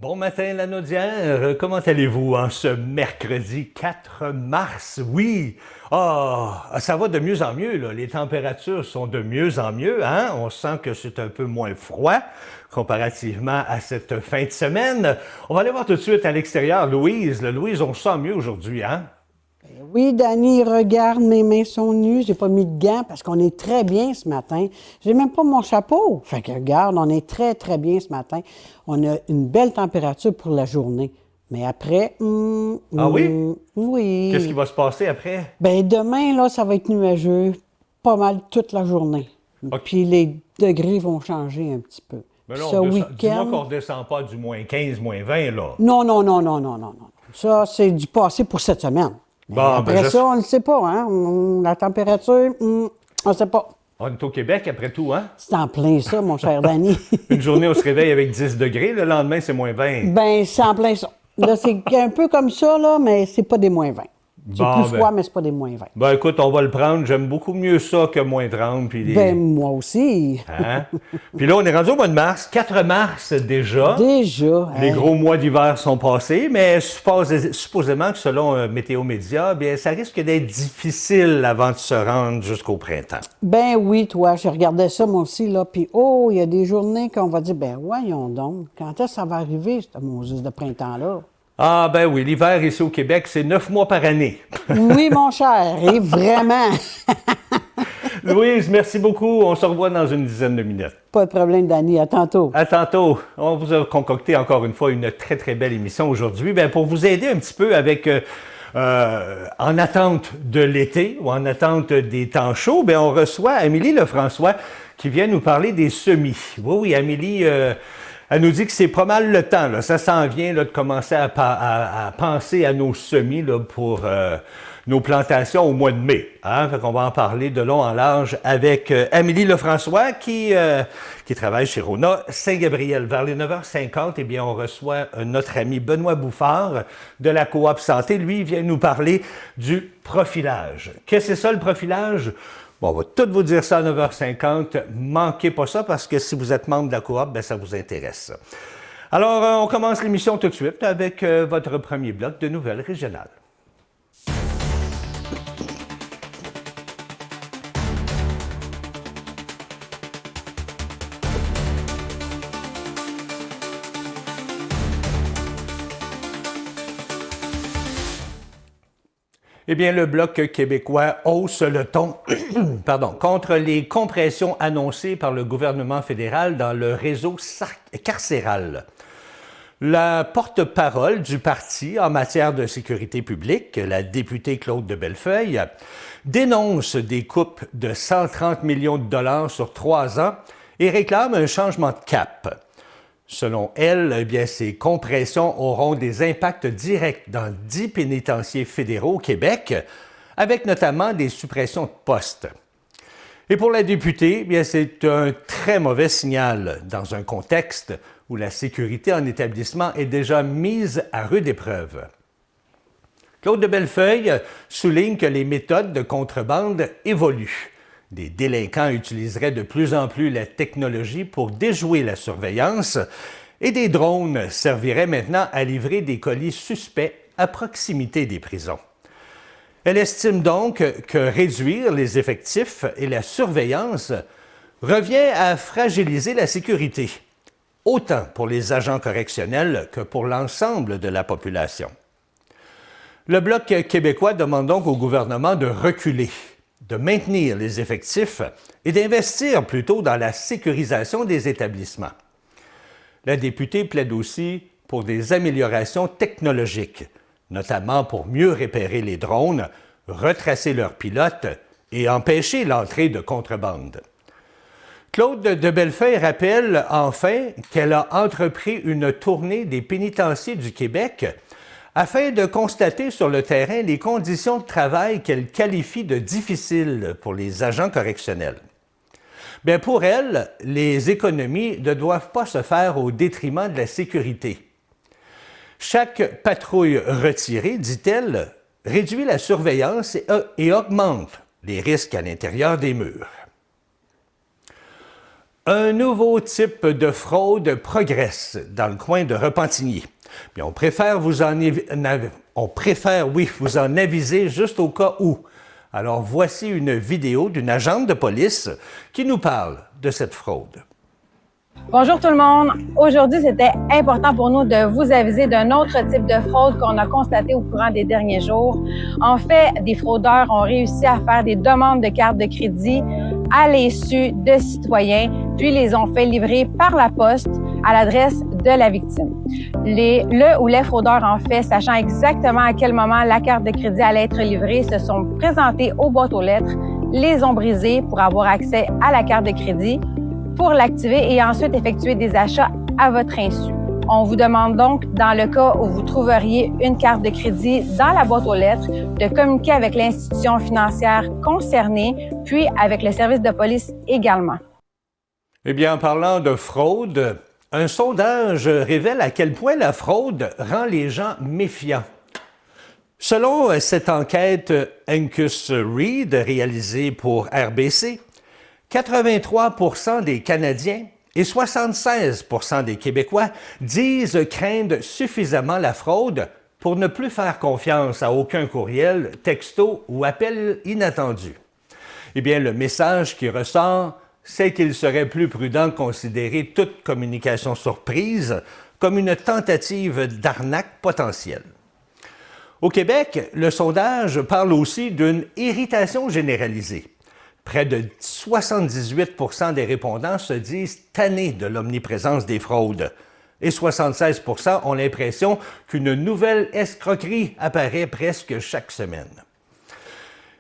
Bon matin, Lanaudière. Comment allez-vous en ce mercredi 4 mars? Oui, ça va de mieux en mieux, là. Les températures sont de mieux en mieux, hein? On sent que c'est un peu moins froid comparativement à cette fin de semaine. On va aller voir tout de suite à l'extérieur, Louise. Louise, on se sent mieux aujourd'hui, hein? Oui, Dani, regarde, mes mains sont nues. J'ai pas mis de gants parce qu'on est très bien ce matin. J'ai même pas mon chapeau. Fait que regarde, on est très, très bien ce matin. On a une belle température pour la journée. Mais après, Ah oui? oui. Qu'est-ce qui va se passer après? Ben demain, là, ça va être nuageux pas mal toute la journée. OK. Puis les degrés vont changer un petit peu. Mais Puis là, ce dis-moi week-end... qu'on ne redescend pas du moins 15, moins 20, là. Non, non, non, non, non, non, non. Ça, c'est du passé pour cette semaine. Mais Bon, après ben, ça, on ne le sait pas, hein? La température, on ne sait pas. On est au Québec, après tout, hein? C'est en plein ça, mon cher Danny. Une journée, on se réveille avec 10 degrés, le lendemain, c'est moins 20. Ben, c'est en plein ça. Là, c'est un peu comme ça, là, mais c'est pas des moins 20. C'est Bon, plus froid, mais c'est pas des moins 20. Ben écoute, on va le prendre. J'aime beaucoup mieux ça que moins 30. Puis Ben, moi aussi. Hein? Puis là, on est rendu au mois de mars. 4 mars déjà. Déjà. Les hein. gros mois d'hiver sont passés, mais supposément que selon Météo Média, bien, ça risque d'être difficile avant de se rendre jusqu'au printemps. Ben oui, toi, je regardais ça, moi aussi, là, puis il y a des journées qu'on va dire, ben voyons donc, quand est-ce que ça va arriver, ce Moses de printemps-là? Ah ben oui, l'hiver ici au Québec, c'est 9 mois par année. Oui, mon cher, et vraiment. Louise, merci beaucoup. On se revoit dans une dizaine de minutes. Pas de problème, Dani, à tantôt. À tantôt. On vous a concocté encore une fois une très, très belle émission aujourd'hui. Bien, pour vous aider un petit peu avec, en attente de l'été ou en attente des temps chauds, bien, on reçoit Amélie Lefrançois qui vient nous parler des semis. Oui, oui, Amélie, elle nous dit que c'est pas mal le temps. Là. Ça s'en vient là, de commencer à penser à nos semis là, pour nos plantations au mois de mai. Hein? Fait qu'on va en parler de long en large avec Amélie Lefrançois qui travaille chez Rona Saint-Gabriel. Vers les 9h50, eh bien, on reçoit notre ami Benoît Bouffard de la Coop Santé. Lui, il vient nous parler du profilage. Qu'est-ce que c'est ça, le profilage? Bon, on va tout vous dire ça à 9h50. Manquez pas ça parce que si vous êtes membre de la Coop, bien, ça vous intéresse. Alors, on commence l'émission tout de suite avec votre premier bloc de nouvelles régionales. Eh bien, le Bloc québécois hausse le ton contre les compressions annoncées par le gouvernement fédéral dans le réseau carcéral. La porte-parole du parti en matière de sécurité publique, la députée Claude de Bellefeuille, dénonce des coupes de 130 millions de dollars sur 3 ans et réclame un changement de cap. Selon elle, eh bien, ces compressions auront des impacts directs dans 10 pénitenciers fédéraux au Québec, avec notamment des suppressions de postes. Et pour la députée, eh bien, c'est un très mauvais signal dans un contexte où la sécurité en établissement est déjà mise à rude épreuve. Claude de Bellefeuille souligne que les méthodes de contrebande évoluent. Des délinquants utiliseraient de plus en plus la technologie pour déjouer la surveillance et des drones serviraient maintenant à livrer des colis suspects à proximité des prisons. Elle estime donc que réduire les effectifs et la surveillance revient à fragiliser la sécurité, autant pour les agents correctionnels que pour l'ensemble de la population. Le Bloc québécois demande donc au gouvernement de reculer, de maintenir les effectifs et d'investir plutôt dans la sécurisation des établissements. La députée plaide aussi pour des améliorations technologiques, notamment pour mieux repérer les drones, retracer leurs pilotes et empêcher l'entrée de contrebande. Claude de Bellefeuille rappelle enfin qu'elle a entrepris une tournée des pénitenciers du Québec afin de constater sur le terrain les conditions de travail qu'elle qualifie de difficiles pour les agents correctionnels. Bien, pour elle, les économies ne doivent pas se faire au détriment de la sécurité. Chaque patrouille retirée, dit-elle, réduit la surveillance et augmente les risques à l'intérieur des murs. Un nouveau type de fraude progresse dans le coin de Repentigny. Bien, on préfère vous en aviser juste au cas où. Alors voici une vidéo d'une agente de police qui nous parle de cette fraude. Bonjour tout le monde. Aujourd'hui, c'était important pour nous de vous aviser d'un autre type de fraude qu'on a constaté au courant des derniers jours. En fait, des fraudeurs ont réussi à faire des demandes de cartes de crédit à l'insu de citoyens, puis les ont fait livrer par la poste à l'adresse de la victime. Le ou les fraudeurs, en fait, sachant exactement à quel moment la carte de crédit allait être livrée, se sont présentés aux boîtes aux lettres, les ont brisées pour avoir accès à la carte de crédit, pour l'activer et ensuite effectuer des achats à votre insu. On vous demande donc, dans le cas où vous trouveriez une carte de crédit dans la boîte aux lettres, de communiquer avec l'institution financière concernée, puis avec le service de police également. Eh bien, en parlant de fraude, un sondage révèle à quel point la fraude rend les gens méfiants. Selon cette enquête Angus Reid réalisée pour RBC, 83% des Canadiens et 76% des Québécois disent craindre suffisamment la fraude pour ne plus faire confiance à aucun courriel, texto ou appel inattendu. Eh bien, le message qui ressort, c'est qu'il serait plus prudent de considérer toute communication surprise comme une tentative d'arnaque potentielle. Au Québec, le sondage parle aussi d'une irritation généralisée. Près de 78% des répondants se disent tannés de l'omniprésence des fraudes et 76% ont l'impression qu'une nouvelle escroquerie apparaît presque chaque semaine.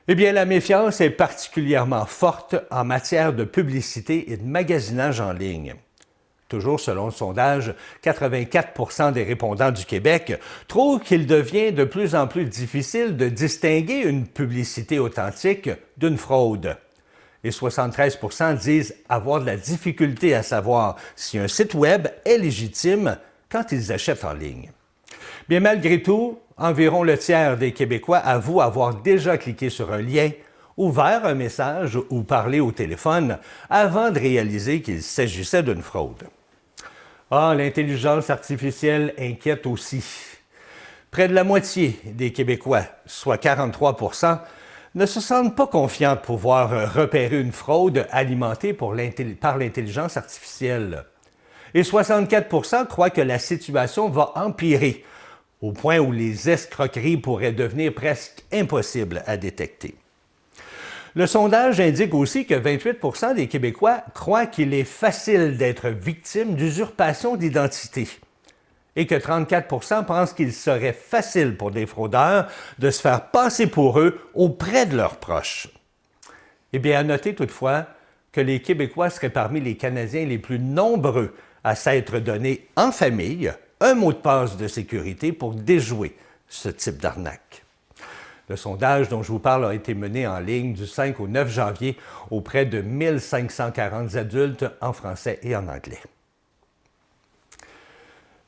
Eh bien, la méfiance est particulièrement forte en matière de publicité et de magasinage en ligne. Toujours selon le sondage, 84% des répondants du Québec trouvent qu'il devient de plus en plus difficile de distinguer une publicité authentique d'une fraude. Et 73% disent avoir de la difficulté à savoir si un site Web est légitime quand ils achètent en ligne. Bien, malgré tout, environ le tiers des Québécois avouent avoir déjà cliqué sur un lien, ouvert un message ou parlé au téléphone avant de réaliser qu'il s'agissait d'une fraude. Ah, l'intelligence artificielle inquiète aussi. Près de la moitié des Québécois, soit 43%, ne se sentent pas confiants de pouvoir repérer une fraude alimentée par l'intelligence artificielle. Et 64% croient que la situation va empirer, au point où les escroqueries pourraient devenir presque impossibles à détecter. Le sondage indique aussi que 28% des Québécois croient qu'il est facile d'être victime d'usurpation d'identité et que 34% pensent qu'il serait facile pour des fraudeurs de se faire passer pour eux auprès de leurs proches. Eh bien, à noter toutefois que les Québécois seraient parmi les Canadiens les plus nombreux à s'être donné en famille un mot de passe de sécurité pour déjouer ce type d'arnaque. Le sondage dont je vous parle a été mené en ligne du 5 au 9 janvier auprès de 1540 adultes en français et en anglais.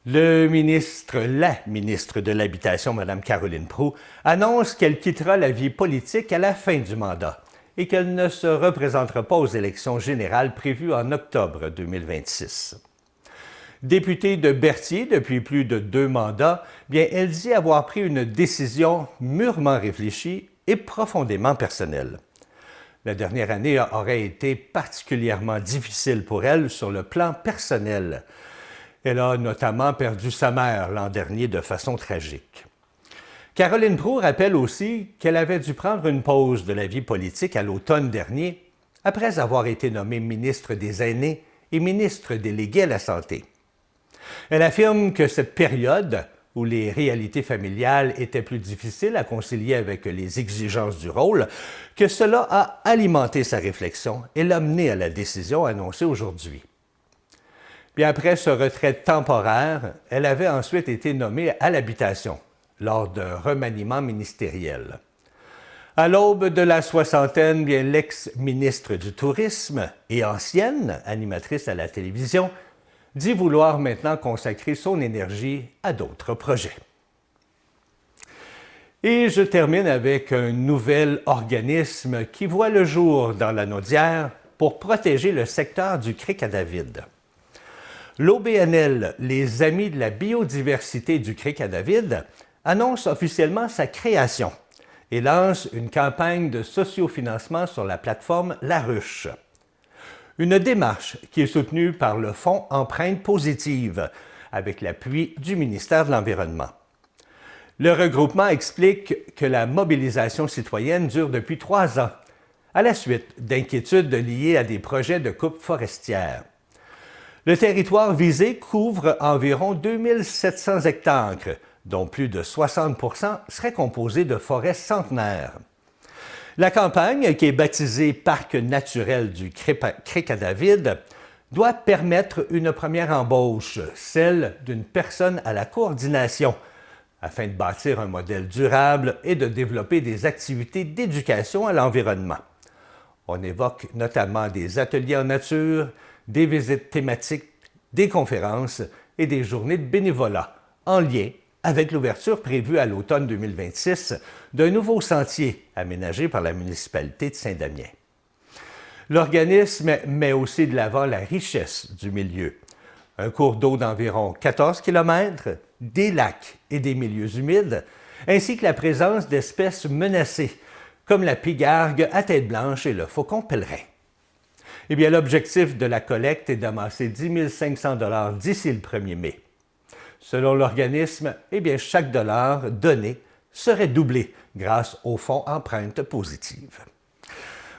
La ministre de l'Habitation, Mme Caroline Proulx, annonce qu'elle quittera la vie politique à la fin du mandat et qu'elle ne se représentera pas aux élections générales prévues en octobre 2026. Députée de Berthier depuis plus de 2 mandats, bien, elle dit avoir pris une décision mûrement réfléchie et profondément personnelle. La dernière année aurait été particulièrement difficile pour elle sur le plan personnel. Elle a notamment perdu sa mère l'an dernier de façon tragique. Caroline Proulx rappelle aussi qu'elle avait dû prendre une pause de la vie politique à l'automne dernier, après avoir été nommée ministre des Aînés et ministre déléguée à la Santé. Elle affirme que cette période, où les réalités familiales étaient plus difficiles à concilier avec les exigences du rôle, que cela a alimenté sa réflexion et l'a menée à la décision annoncée aujourd'hui. Puis après ce retrait temporaire, elle avait ensuite été nommée à l'habitation lors d'un remaniement ministériel. À l'aube de la soixantaine, bien, l'ex-ministre du Tourisme et ancienne animatrice à la télévision dit vouloir maintenant consacrer son énergie à d'autres projets. Et je termine avec un nouvel organisme qui voit le jour dans la Naudière, pour protéger le secteur du Cric à David. L'OBNL, les Amis de la biodiversité du Cric à David, annonce officiellement sa création et lance une campagne de sociofinancement sur la plateforme La Ruche. Une démarche qui est soutenue par le Fonds Empreinte positive, avec l'appui du ministère de l'Environnement. Le regroupement explique que la mobilisation citoyenne dure depuis 3 ans, à la suite d'inquiétudes liées à des projets de coupe forestière. Le territoire visé couvre environ 2700 hectares, dont plus de 60 % seraient composés de forêts centenaires. La campagne, qui est baptisée Parc naturel du Cric à David, doit permettre une première embauche, celle d'une personne à la coordination, afin de bâtir un modèle durable et de développer des activités d'éducation à l'environnement. On évoque notamment des ateliers en nature, des visites thématiques, des conférences et des journées de bénévolat, en lien avec l'ouverture prévue à l'automne 2026 d'un nouveau sentier aménagé par la municipalité de Saint-Damien. L'organisme met aussi de l'avant la richesse du milieu. Un cours d'eau d'environ 14 km, des lacs et des milieux humides, ainsi que la présence d'espèces menacées, comme la pigargue à tête blanche et le faucon pèlerin. Eh bien, l'objectif de la collecte est d'amasser 10 500 $ d'ici le 1er mai. Selon l'organisme, eh bien, chaque dollar donné serait doublé grâce au fonds Empreinte positive.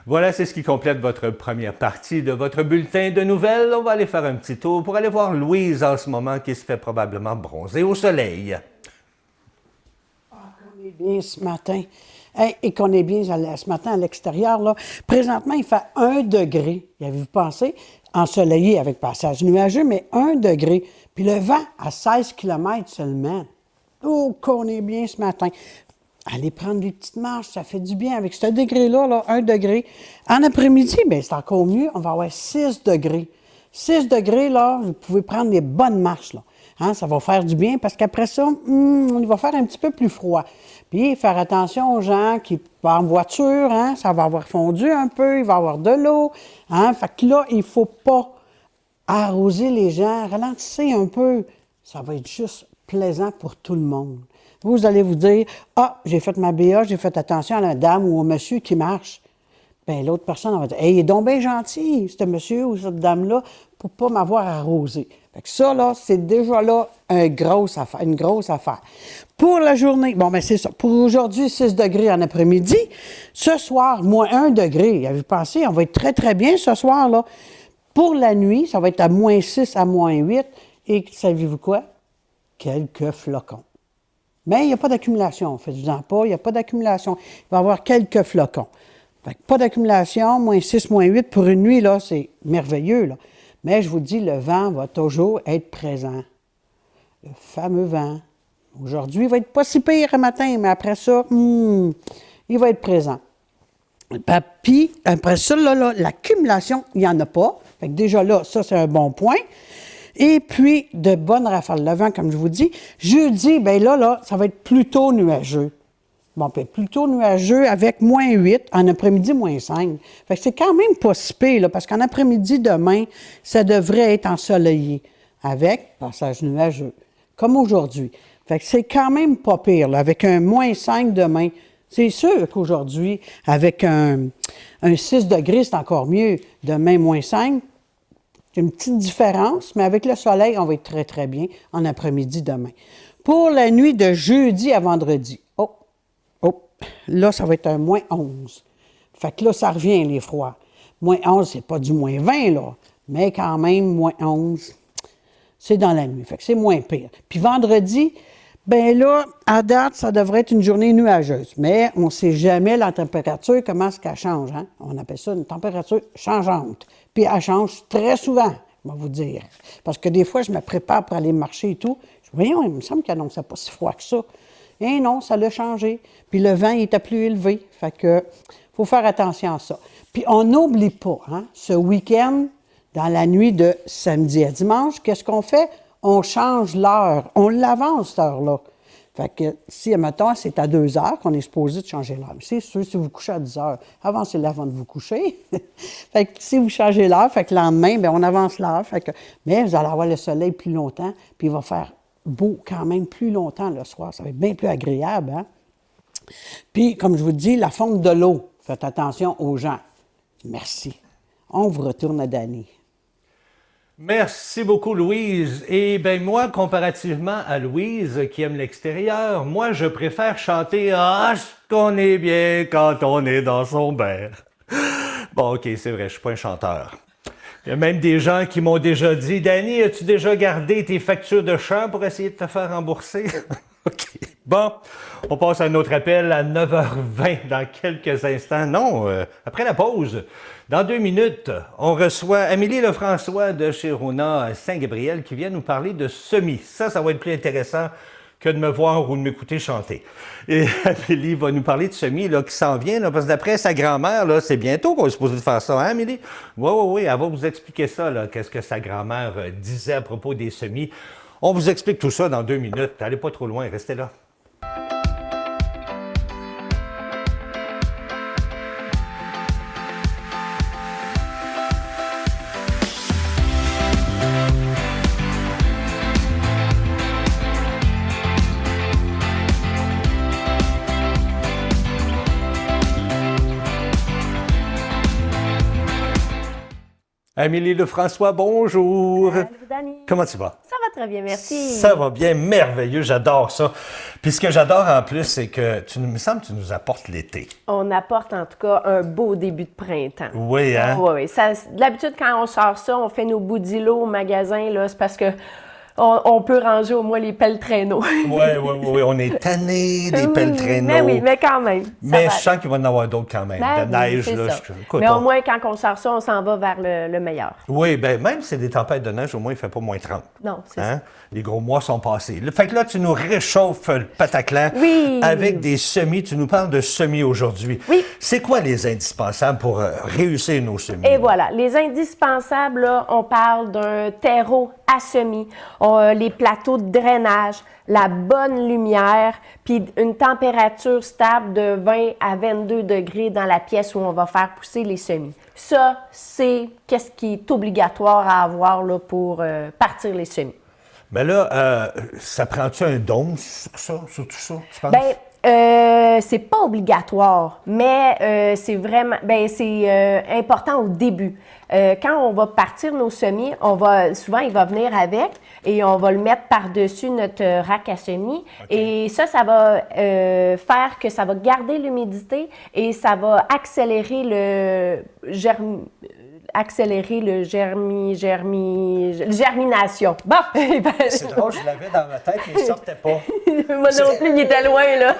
Voilà, c'est ce qui complète votre première partie de votre bulletin de nouvelles. On va aller faire un petit tour pour aller voir Louise en ce moment qui se fait probablement bronzer au soleil. On est bien ce matin. Et qu'on est bien ce matin à l'extérieur, là. Présentement, il fait 1 degré. Y avez-vous pensé? Ensoleillé avec passage nuageux, mais 1 degré. Puis le vent à 16 km seulement. Oh, qu'on est bien ce matin. Allez prendre des petites marches, ça fait du bien. Avec ce degré-là, là, 1 degré. En après-midi, bien, c'est encore mieux. On va avoir 6 degrés. 6 degrés, là, vous pouvez prendre des bonnes marches, là. Hein, ça va faire du bien parce qu'après ça, il va faire un petit peu plus froid. Puis, faire attention aux gens qui vont en voiture, hein, ça va avoir fondu un peu, il va y avoir de l'eau. Hein, fait que là, il ne faut pas arroser les gens, ralentissez un peu. Ça va être juste plaisant pour tout le monde. Vous allez vous dire, « Ah, j'ai fait ma BA, j'ai fait attention à la dame ou au monsieur qui marche. » Bien, l'autre personne va dire, « Hey, il est donc bien gentil, ce monsieur ou cette dame-là, pour ne pas m'avoir arrosé. » Fait que ça, là, c'est déjà là une grosse affaire. Pour la journée, bon, bien, c'est ça. Pour aujourd'hui, 6 degrés en après-midi. Ce soir, moins 1 degré. Avez-vous pensé? On va être très, très bien ce soir, là. Pour la nuit, ça va être à moins 6 à moins 8. Et savez-vous quoi? Quelques flocons. Mais il n'y a pas d'accumulation. Faites-vous-en pas, il n'y a pas d'accumulation. Il va y avoir quelques flocons. Fait que pas d'accumulation, moins 6, moins 8 pour une nuit, là, c'est merveilleux, là. Mais je vous dis, le vent va toujours être présent. Le fameux vent. Aujourd'hui, il va être pas si pire le matin, mais après ça, il va être présent. Puis, après ça, là, l'accumulation, il n'y en a pas. Fait que déjà là, ça, c'est un bon point. Et puis, de bonnes rafales de vent, comme je vous dis. Jeudi, bien là, ça va être plutôt nuageux. Bon, puis plutôt nuageux avec moins 8, en après-midi, moins 5. Fait que c'est quand même pas si pire, là, parce qu'en après-midi, demain, ça devrait être ensoleillé, avec passage nuageux, comme aujourd'hui. Fait que c'est quand même pas pire, là, avec un moins 5 demain. C'est sûr qu'aujourd'hui, avec un 6 degrés, c'est encore mieux. Demain, moins 5, c'est une petite différence, mais avec le soleil, on va être très, très bien en après-midi demain. Pour la nuit de jeudi à vendredi, là, ça va être un moins 11. Fait que là, ça revient, les froids. Moins 11, c'est pas du moins 20, là, mais quand même, moins 11, c'est dans la nuit. Fait que c'est moins pire. Puis vendredi, bien là, à date, ça devrait être une journée nuageuse. Mais on ne sait jamais la température, comment est-ce qu'elle change. Hein? On appelle ça une température changeante. Puis elle change très souvent, je vais vous dire. Parce que des fois, je me prépare pour aller marcher et tout. Je dis, voyons, il me semble qu'elle n'annonçait pas si froid que ça. Et non, ça l'a changé. Puis le vent, il était plus élevé. Fait que, faut faire attention à ça. Puis on n'oublie pas, hein, ce week-end, dans la nuit de samedi à dimanche, qu'est-ce qu'on fait? On change l'heure. On l'avance, cette heure-là. Fait que si, admettons, c'est à 2 heures qu'on est supposé de changer l'heure. C'est sûr, si vous vous couchez à 10 heures, avancez-la avant de vous coucher. Fait que si vous changez l'heure, fait que le lendemain, bien, on avance l'heure. Fait que, mais vous allez avoir le soleil plus longtemps, puis il va faire beau quand même plus longtemps le soir. Ça va être bien plus agréable, hein? Puis, comme je vous dis, la fonte de l'eau. Faites attention aux gens. Merci. On vous retourne à Dany. Merci beaucoup, Louise. Et bien, moi, comparativement à Louise, qui aime l'extérieur, moi, je préfère chanter « Ah, qu'on est bien quand on est dans son bain ». Bon, OK, c'est vrai, je suis pas un chanteur. Il y a même des gens qui m'ont déjà dit « Dany, as-tu déjà gardé tes factures de chant pour essayer de te faire rembourser? » OK. Bon, on passe à un autre appel à 9h20 dans quelques instants. Non, après la pause. Dans 2 minutes, on reçoit Amélie Lefrançois de chez Rona Saint-Gabriel qui vient nous parler de semis. Ça va être plus intéressant que de me voir ou de m'écouter chanter. Et Amélie va nous parler de semis là, qui s'en vient, là, parce que d'après sa grand-mère, là, c'est bientôt qu'on est supposé de faire ça, hein, Amélie? Oui, elle va vous expliquer ça, là, qu'est-ce que sa grand-mère disait à propos des semis. On vous explique tout ça dans 2 minutes. Allez pas trop loin, restez là. Amélie Lefrançois, bonjour. Salut, Dany. Comment tu vas? Ça va très bien, merci. Ça va bien, merveilleux, j'adore ça. Puis ce que j'adore en plus, c'est que il me semble que tu nous apportes l'été. On apporte en tout cas un beau début de printemps. Oui, hein? Oui. D'habitude, quand on sort ça, on fait nos bouts d'îlots au magasin, là, c'est parce que on peut ranger au moins les pelles traîneaux. Oui, on est tanné des pelles traîneaux. Mais oui, mais quand même. Mais je sens qu'il va y en avoir d'autres quand même. Ben de neige, c'est là. ça. Écoute, mais au moins, quand on sort ça, on s'en va vers le meilleur. Oui, bien, même si c'est des tempêtes de neige, au moins, il ne fait pas moins 30. Non, c'est ça. Les gros mois sont passés. Fait que là, tu nous réchauffes le Pataclan avec des semis. Tu nous parles de semis aujourd'hui. Oui. C'est quoi les indispensables pour réussir nos semis? Et voilà, les indispensables, là, on parle d'un terreau à semis, les plateaux de drainage, la bonne lumière, puis une température stable de 20 à 22 degrés dans la pièce où on va faire pousser les semis. Ça, c'est qu'est-ce qui est obligatoire à avoir là, pour partir les semis. Mais là, ça prend-tu un dôme sur tout ça, tu penses? C'est pas obligatoire, mais c'est vraiment, c'est important au début. Quand on va partir nos semis, souvent il va venir avec et on va le mettre par-dessus notre rack à semis. Okay. Et ça va faire que ça va garder l'humidité et ça va accélérer le germination. Bon! C'est drôle, je l'avais dans ma tête, mais il ne sortait pas. Moi non plus, il était loin, là.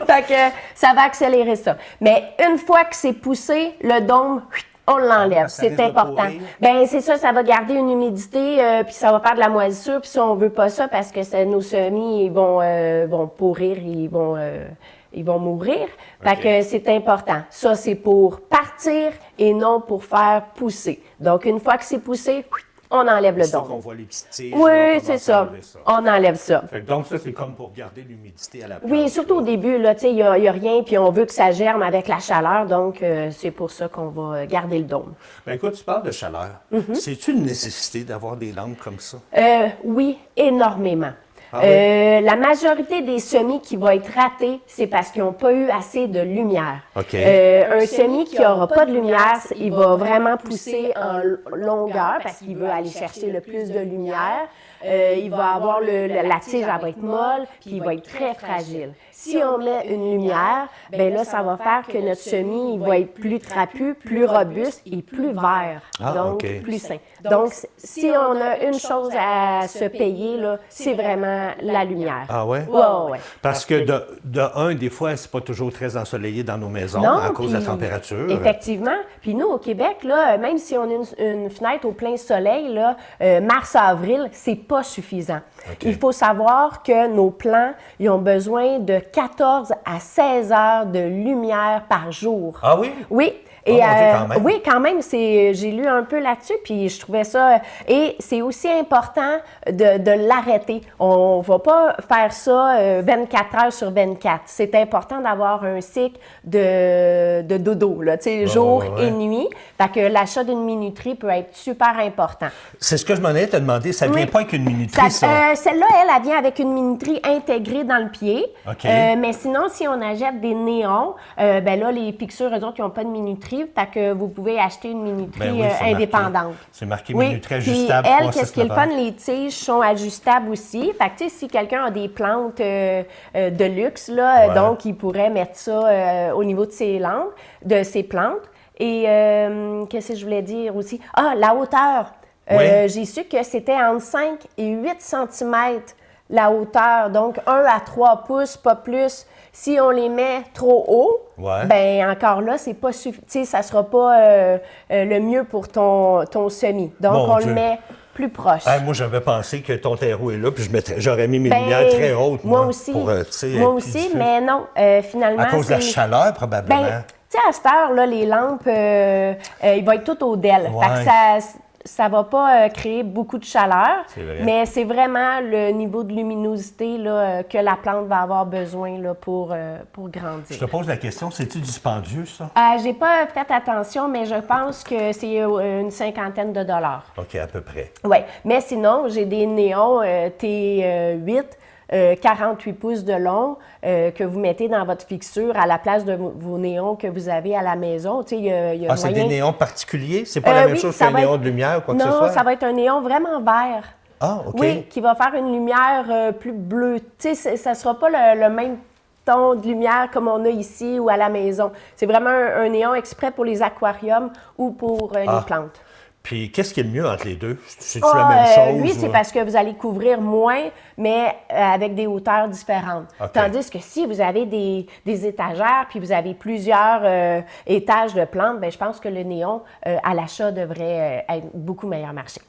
Fait que ça va accélérer ça. Mais une fois que c'est poussé, le dôme, on l'enlève. C'est important. Bien, c'est ça, ça va garder une humidité, puis ça va faire de la moisissure. Puis si on veut pas ça, parce que nos semis, ils vont pourrir, ils vont mourir. Fait que c'est important. Ça, c'est pour partir et non pour faire pousser. Donc, une fois que c'est poussé, on enlève le dôme. C'est qu'on voit les petites tiges. Oui, c'est ça. On enlève ça. Donc, ça, c'est comme pour garder l'humidité à la plante. Oui, surtout au début, là, tu sais, il n'y a rien, puis on veut que ça germe avec la chaleur, donc c'est pour ça qu'on va garder le dôme. Bien, écoute, tu parles de chaleur. C'est-tu une nécessité d'avoir des lampes comme ça? Oui, énormément. La majorité des semis qui vont être ratés, c'est parce qu'ils n'ont pas eu assez de lumière. Un semis qui n'aura pas de lumière, il va vraiment pousser en longueur parce qu'il veut aller chercher le plus de lumière. Il va avoir la tige, elle va être molle, puis il va être très fragile. Si on met une lumière, bien là, ça va faire que notre semis il va être plus trapu, plus robuste et plus vert, donc plus sain. Donc, si on a une chose à se payer, là, c'est vraiment la lumière. Ah ouais? Ouais. Parce que de un, des fois, c'est pas toujours très ensoleillé dans nos maisons à cause de la température. Effectivement. Puis nous, au Québec, là, même si on a une fenêtre au plein soleil, là, mars-avril, c'est pas suffisant. Il faut savoir que nos plants, ils ont besoin de 14 à 16 heures de lumière par jour. Ah oui? Oui. Et, quand même. Oui, quand même, j'ai lu un peu là-dessus, puis je trouvais ça... Et c'est aussi important de l'arrêter. On va pas faire ça 24 heures sur 24. C'est important d'avoir un cycle de dodo, là, jour et nuit. Fait que l'achat d'une minuterie peut être super important. C'est ce que je m'en ai te demander. Ça vient pas avec une minuterie, ça? Celle-là, elle vient avec une minuterie intégrée dans le pied. Okay. Mais sinon, si on achète des néons, ben là, les fixures, eux autres, ils n'ont pas de minuterie. Fait que vous pouvez acheter une minuterie indépendante. C'est marqué minuterie ajustable. Puis elle, qu'est-ce qui est le fun? Les tiges sont ajustables aussi. Fait que, tu sais, si quelqu'un a des plantes de luxe, là, donc il pourrait mettre ça au niveau de ses lampes, de ses plantes. Et qu'est-ce que je voulais dire aussi? Ah, la hauteur. J'ai su que c'était entre 5 et 8 cm la hauteur. Donc, 1 à 3 pouces, pas plus. Si on les met trop haut, ben encore là, c'est pas suffisant. Ça sera pas le mieux pour ton semis. Donc, on le met plus proche. Moi, j'avais pensé que ton terreau est là, puis j'aurais mis mes lumières très hautes. Moi aussi. Moi aussi, mais non. Finalement, à cause de la chaleur, probablement. Ben, tu sais, à cette heure, là, les lampes, ils vont être toutes au DEL. Fait que ça va pas créer beaucoup de chaleur, mais c'est vraiment le niveau de luminosité là, que la plante va avoir besoin là, pour grandir. Je te pose la question, c'est-tu dispendieux, ça? J'ai pas fait attention, mais je pense que c'est une $50. OK, à peu près. Oui, mais sinon, j'ai des néons T8, 48 pouces de long que vous mettez dans votre fixure à la place de vos néons que vous avez à la maison. Tu sais, y a moyen... c'est des néons particuliers? C'est pas la même chose qu'un néon de lumière ou quoi que ce soit? Non, ça va être un néon vraiment vert. Ah, OK. Oui, qui va faire une lumière plus bleue. Tu sais, ça sera pas le même ton de lumière comme on a ici ou à la maison. C'est vraiment un néon exprès pour les aquariums ou pour les plantes. Puis, qu'est-ce qui est le mieux entre les deux? C'est-tu la même chose? Lui, c'est parce que vous allez couvrir moins, mais avec des hauteurs différentes. Tandis que si vous avez des étagères, puis vous avez plusieurs étages de plantes, bien, je pense que le néon, à l'achat, devrait être beaucoup meilleur marché.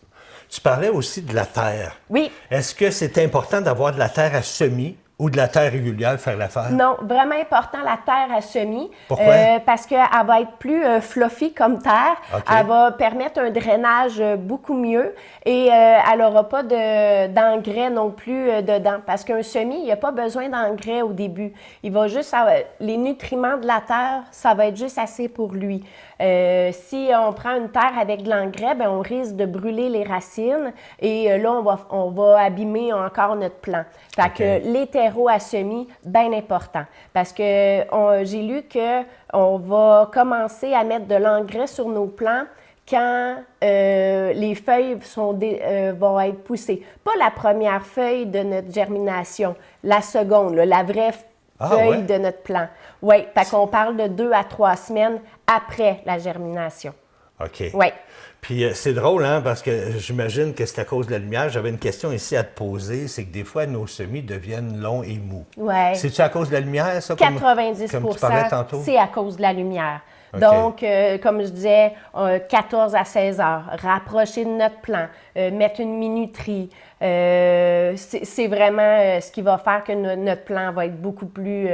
Tu parlais aussi de la terre. Oui. Est-ce que c'est important d'avoir de la terre à semis ou de la terre régulière faire l'affaire? Non, vraiment important, la terre à semis. Pourquoi? Parce qu'elle va être plus fluffy comme terre. Elle va permettre un drainage beaucoup mieux et elle n'aura pas d'engrais non plus dedans. Parce qu'un semis, il n'y a pas besoin d'engrais au début. Il va juste avoir, les nutriments de la terre, ça va être juste assez pour lui. Si on prend une terre avec de l'engrais, bien, on risque de brûler les racines et là, on va abîmer encore notre plant. Fait que les terreaux à semis, bien important. Parce que j'ai lu qu'on va commencer à mettre de l'engrais sur nos plants quand les feuilles vont être poussées. Pas la première feuille de notre germination, la seconde, là, la vraie feuille de notre plant. Oui, fait qu'on parle de 2 à 3 semaines après la germination. OK. Oui. Puis c'est drôle, hein, parce que j'imagine que c'est à cause de la lumière. J'avais une question ici à te poser, c'est que des fois, nos semis deviennent longs et mous. Oui. C'est-tu à cause de la lumière, ça? 90 comme tu parlais tantôt? C'est à cause de la lumière. Donc, comme je disais, 14 à 16 heures, rapprocher de notre plant, mettre une minuterie, c'est vraiment ce qui va faire que notre plant va être beaucoup plus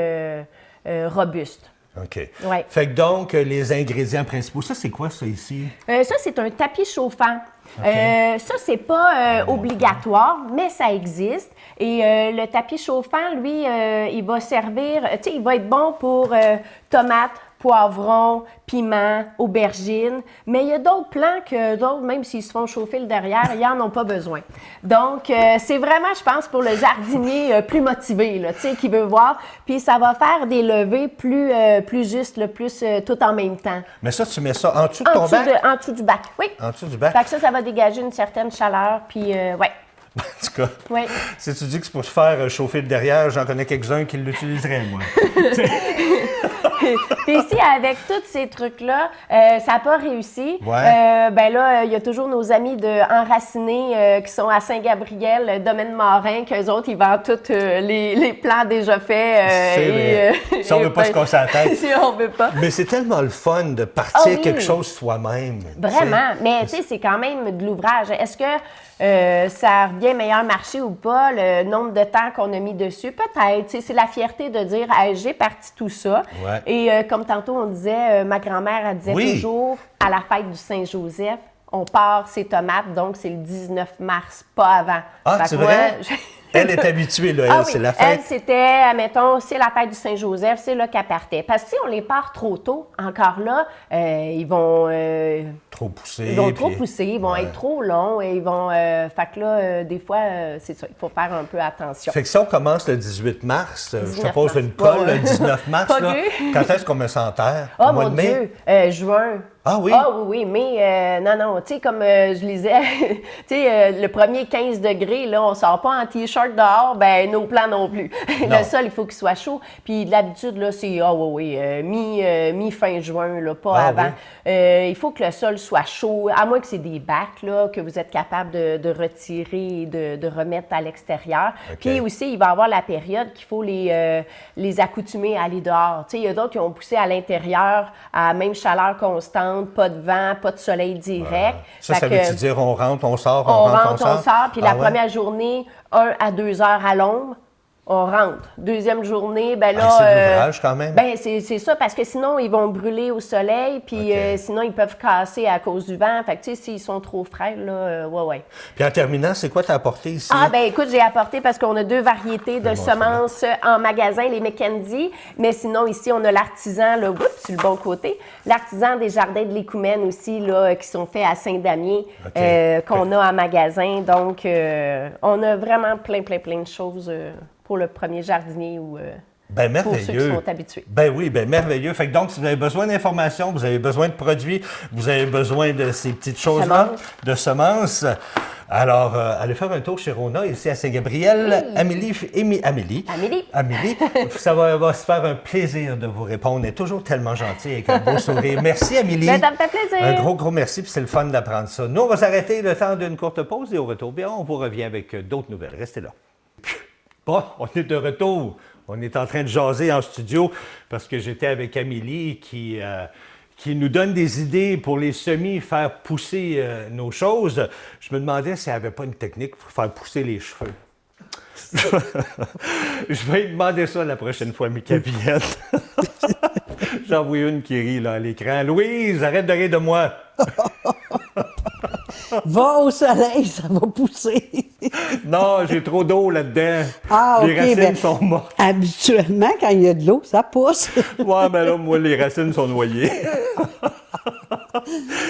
robuste. OK. Ouais. Fait que donc, les ingrédients principaux, ça, c'est quoi, ça, ici? Ça, c'est un tapis chauffant. Ça, c'est pas obligatoire, mais ça existe. Et le tapis chauffant, lui, il va servir, tu sais, il va être bon pour tomates, poivrons, piments, aubergines. Mais il y a d'autres plants que d'autres, même s'ils se font chauffer le derrière, ils n'en ont pas besoin. Donc, c'est vraiment, je pense, pour le jardinier plus motivé, là, tu sais, qui veut voir. Puis, ça va faire des levées plus justes, plus tout en même temps. Mais ça, tu mets ça en dessous de ton bac? En dessous du bac, oui. En dessous du bac? Fait que ça va dégager une certaine chaleur, puis ouais. En tout cas, oui. Si tu dis que c'est pour se faire chauffer le derrière, j'en connais quelques-uns qui l'utiliseraient, moi. Puis ici, avec tous ces trucs-là, ça n'a pas réussi. Ouais. Ben là, il y a toujours nos amis de Enracinés qui sont à Saint-Gabriel, domaine marin, qu'eux autres, ils vendent tous les plants déjà faits. C'est vrai. Si on ne veut pas se casser la tête. Si on veut pas. Mais c'est tellement le fun de partir quelque chose soi-même. Vraiment. Mais tu sais, c'est quand même de l'ouvrage. Est-ce que ça a bien meilleur marché ou pas, le nombre de temps qu'on a mis dessus? Peut-être. C'est la fierté de dire hey, j'ai parti tout ça. Ouais. Et comme tantôt, on disait, ma grand-mère, elle disait toujours, à la fête du Saint-Joseph, on part ses tomates, donc c'est le 19 mars, pas avant. Ah, c'est vrai? Elle est habituée, là, elle, c'est la fête. Elle, c'était, admettons, c'est la fête du Saint-Joseph, c'est là qu'elle partait. Parce que si on les part trop tôt, encore là, ils vont... trop pousser. Ils vont trop pousser, ils vont être trop longs, et ils vont... fait que là, des fois, c'est ça, il faut faire un peu attention. Fait que si on commence le 18 mars, je te pose une colle, le 19 mars, là, quand est-ce qu'on met ça en terre? Oh mon Dieu, juin. Ah oui? Ah oui, mais non, tu sais, comme je lisais, tu sais, le premier 15 degrés, là, on sort pas en T-shirt dehors, ben nos plants non plus. Le sol, il faut qu'il soit chaud. Puis d'habitude, là, c'est, mi-fin juin, là, pas avant. Oui. Il faut que le sol soit chaud, à moins que c'est des bacs, là, que vous êtes capable de retirer et de remettre à l'extérieur. Puis aussi, il va y avoir la période qu'il faut les accoutumer à aller dehors. Tu sais, il y a d'autres qui ont poussé à l'intérieur à même chaleur constante, pas de vent, pas de soleil direct. Ça veut dire on rentre, on sort, on rentre, on sort. Puis la première journée, 1 à 2 heures à l'ombre, on rentre. Deuxième journée, ben là... c'est de l'ouvrage quand même. Ben c'est ça, parce que sinon, ils vont brûler au soleil, puis sinon, ils peuvent casser à cause du vent. Fait que, tu sais, s'ils sont trop frais, là, ouais. Puis en terminant, c'est quoi t'as apporté ici? Ah, ben écoute, j'ai apporté parce qu'on a 2 variétés de semences en magasin, les McKenzie. Mais sinon, ici, on a l'artisan, là, sur le bon côté. L'artisan des jardins de l'Écoumène aussi, là, qui sont faits à Saint-Damien, qu'on a en magasin. Donc, on a vraiment plein de choses pour le premier jardinier ou pour ceux qui sont habitués. Ben oui, ben merveilleux. Fait que donc, si vous avez besoin d'informations, vous avez besoin de produits, vous avez besoin de ces petites choses-là, de semences, alors allez faire un tour chez Rona, ici à Saint-Gabriel. Oui. Amélie. Ça va se faire un plaisir de vous répondre. Elle est toujours tellement gentille avec un beau sourire. Merci, Amélie. Ben, ça me fait plaisir. Un gros merci, puis c'est le fun d'apprendre ça. Nous, on va s'arrêter le temps d'une courte pause et au retour, bien, on vous revient avec d'autres nouvelles. Restez là. Bon, on est de retour. On est en train de jaser en studio parce que j'étais avec Amélie qui nous donne des idées pour les semis, faire pousser nos choses. Je me demandais si elle n'avait pas une technique pour faire pousser les cheveux. Je vais lui demander ça la prochaine fois, mes cabillettes. J'en vois une qui rit là à l'écran. Louise, arrête de rire de moi. Va au soleil, ça va pousser. Non, j'ai trop d'eau là-dedans. Les racines sont mortes. Habituellement, quand il y a de l'eau, ça pousse. Ouais, mais là, moi, les racines sont noyées.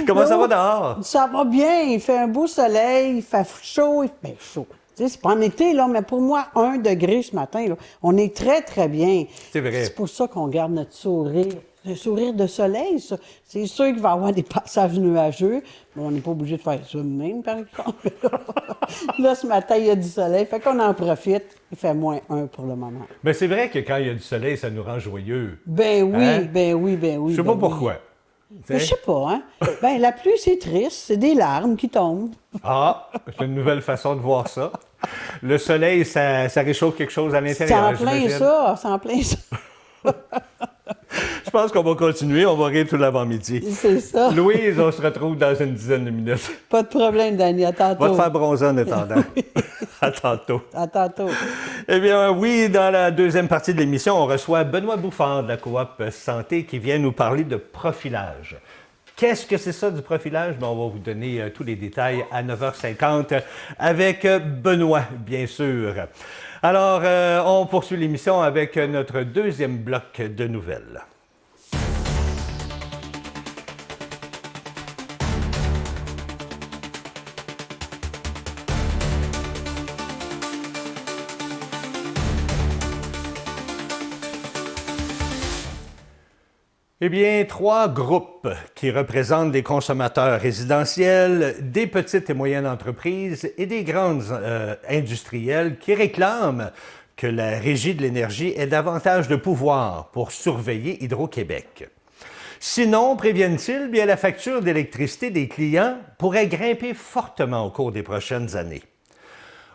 Comment ça va dehors? Ça va bien. Il fait un beau soleil, il fait chaud. Ben, chaud. Tu sais, c'est pas en été, là, mais pour moi, 1 degré ce matin, là, on est très bien. C'est vrai. C'est pour ça qu'on garde notre sourire. Le sourire de soleil, ça. C'est sûr qu'il va y avoir des passages nuageux, mais on n'est pas obligé de faire ça même, par exemple. Là, ce matin, il y a du soleil, fait qu'on en profite. Il fait -1 pour le moment. Mais c'est vrai que quand il y a du soleil, ça nous rend joyeux. Ben oui, hein? ben oui. Je sais pas pourquoi. Je sais pas, hein? Ben, la pluie, c'est triste. C'est des larmes qui tombent. Ah, c'est une nouvelle façon de voir ça. Le soleil, ça réchauffe quelque chose à l'intérieur. C'est en plein ça. Je pense qu'on va continuer, on va rire tout l'avant-midi. C'est ça. Louise, on se retrouve dans une dizaine de minutes. Pas de problème, Dani, à tantôt. Va te faire bronzer en attendant. À tantôt. À tantôt. Eh bien, oui, dans la deuxième partie de l'émission, on reçoit Benoît Bouffard de la Coop Santé qui vient nous parler de profilage. Qu'est-ce que c'est ça du profilage? Bien, on va vous donner tous les détails à 9h50 avec Benoît, bien sûr. Alors, on poursuit l'émission avec notre deuxième bloc de nouvelles. Eh bien, 3 groupes qui représentent des consommateurs résidentiels, des petites et moyennes entreprises et des grandes industrielles qui réclament que la Régie de l'énergie ait davantage de pouvoir pour surveiller Hydro-Québec. Sinon, préviennent-ils, bien la facture d'électricité des clients pourrait grimper fortement au cours des prochaines années.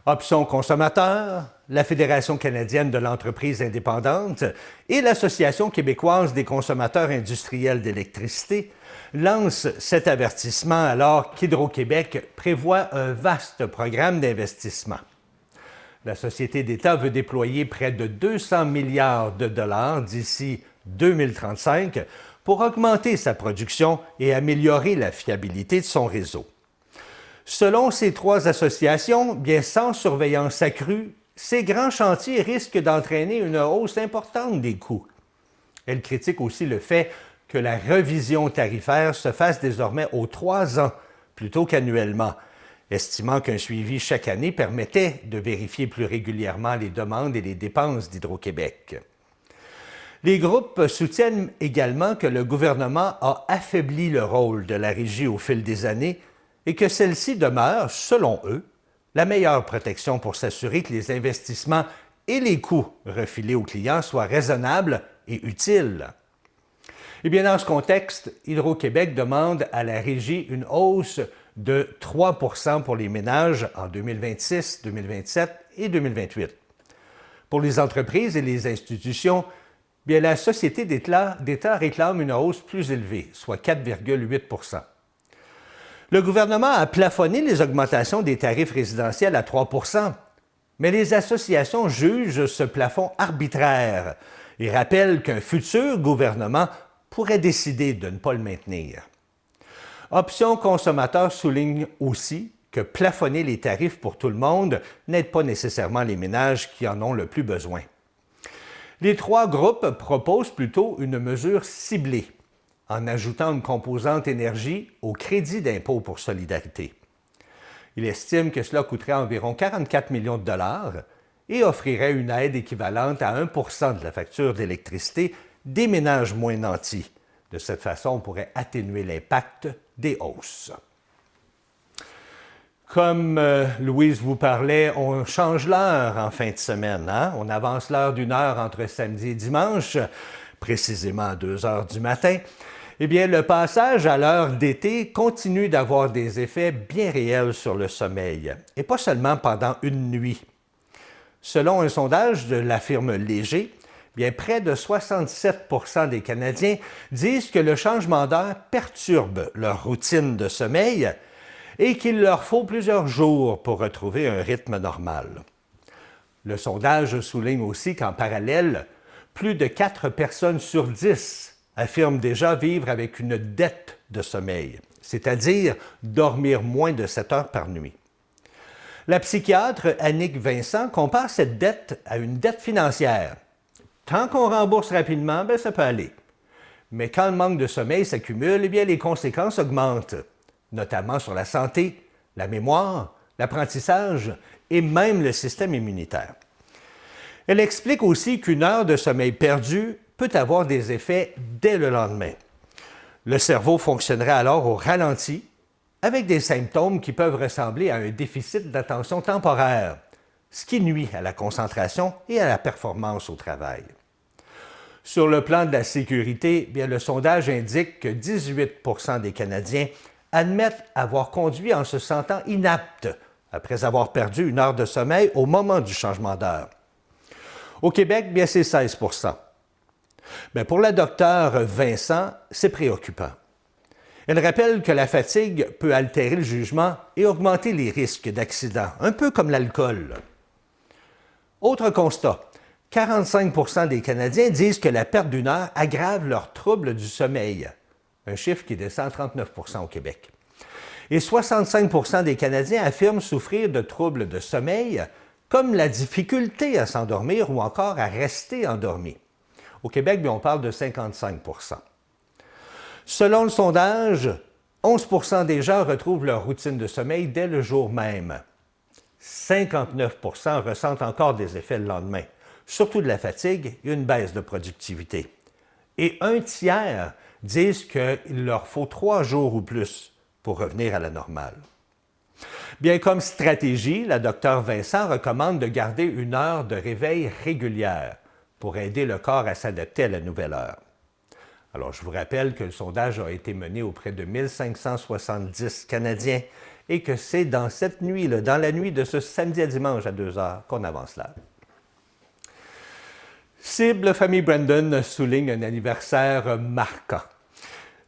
Option consommateurs, la Fédération canadienne de l'entreprise indépendante et l'Association québécoise des consommateurs industriels d'électricité lancent cet avertissement alors qu'Hydro-Québec prévoit un vaste programme d'investissement. La Société d'État veut déployer près de 200 milliards de dollars d'ici 2035 pour augmenter sa production et améliorer la fiabilité de son réseau. Selon ces trois associations, bien sans surveillance accrue, ces grands chantiers risquent d'entraîner une hausse importante des coûts. Elle critique aussi le fait que la revision tarifaire se fasse désormais aux 3 ans plutôt qu'annuellement, estimant qu'un suivi chaque année permettait de vérifier plus régulièrement les demandes et les dépenses d'Hydro-Québec. Les groupes soutiennent également que le gouvernement a affaibli le rôle de la Régie au fil des années et que celle-ci demeure, selon eux, la meilleure protection pour s'assurer que les investissements et les coûts refilés aux clients soient raisonnables et utiles. Eh bien, dans ce contexte, Hydro-Québec demande à la Régie une hausse de 3 % pour les ménages en 2026, 2027 et 2028. Pour les entreprises et les institutions, bien, la Société d'État réclame une hausse plus élevée, soit 4,8 %. Le gouvernement a plafonné les augmentations des tarifs résidentiels à 3 %, mais les associations jugent ce plafond arbitraire et rappellent qu'un futur gouvernement pourrait décider de ne pas le maintenir. Option Consommateur souligne aussi que plafonner les tarifs pour tout le monde n'aide pas nécessairement les ménages qui en ont le plus besoin. Les trois groupes proposent plutôt une mesure ciblée, en ajoutant une composante énergie au crédit d'impôt pour solidarité. Il estime que cela coûterait environ 44 millions de dollars et offrirait une aide équivalente à 1 % de la facture d'électricité des ménages moins nantis. De cette façon, on pourrait atténuer l'impact des hausses. Comme Louise vous parlait, on change l'heure en fin de semaine. Hein? On avance l'heure d'1 heure entre samedi et dimanche, précisément à 2 heures du matin. Eh bien, le passage à l'heure d'été continue d'avoir des effets bien réels sur le sommeil, et pas seulement pendant une nuit. Selon un sondage de la firme Léger, bien, près de 67 % des Canadiens disent que le changement d'heure perturbe leur routine de sommeil et qu'il leur faut plusieurs jours pour retrouver un rythme normal. Le sondage souligne aussi qu'en parallèle, plus de 4 personnes sur 10 affirment déjà vivre avec une dette de sommeil, c'est-à-dire dormir moins de 7 heures par nuit. La psychiatre Annick Vincent compare cette dette à une dette financière. Tant qu'on rembourse rapidement, bien, ça peut aller. Mais quand le manque de sommeil s'accumule, eh bien, les conséquences augmentent, notamment sur la santé, la mémoire, l'apprentissage et même le système immunitaire. Elle explique aussi qu'une heure de sommeil perdu peut avoir des effets dès le lendemain. Le cerveau fonctionnerait alors au ralenti, avec des symptômes qui peuvent ressembler à un déficit d'attention temporaire, ce qui nuit à la concentration et à la performance au travail. Sur le plan de la sécurité, bien, le sondage indique que 18 % des Canadiens admettent avoir conduit en se sentant inaptes après avoir perdu 1 heure de sommeil au moment du changement d'heure. Au Québec, bien, c'est 16 %. Mais pour la docteure Vincent, c'est préoccupant. Elle rappelle que la fatigue peut altérer le jugement et augmenter les risques d'accident, un peu comme l'alcool. Autre constat, 45 % des Canadiens disent que la perte d'1 heure aggrave leurs troubles du sommeil, un chiffre qui descend à 39 % au Québec. Et 65 % des Canadiens affirment souffrir de troubles de sommeil, comme la difficulté à s'endormir ou encore à rester endormi. Au Québec, bien, on parle de 55 %. Selon le sondage, 11 % des gens retrouvent leur routine de sommeil dès le jour même. 59 % ressentent encore des effets le lendemain, surtout de la fatigue et une baisse de productivité. Et 1/3 disent qu'il leur faut 3 jours ou plus pour revenir à la normale. Bien, comme stratégie, la docteure Vincent recommande de garder 1 heure de réveil régulière pour aider le corps à s'adapter à la nouvelle heure. Alors, je vous rappelle que le sondage a été mené auprès de 1570 Canadiens et que c'est dans cette nuit, dans la nuit de ce samedi à dimanche à 2 heures, qu'on avance là. Cible Famille Brandon souligne un anniversaire marquant.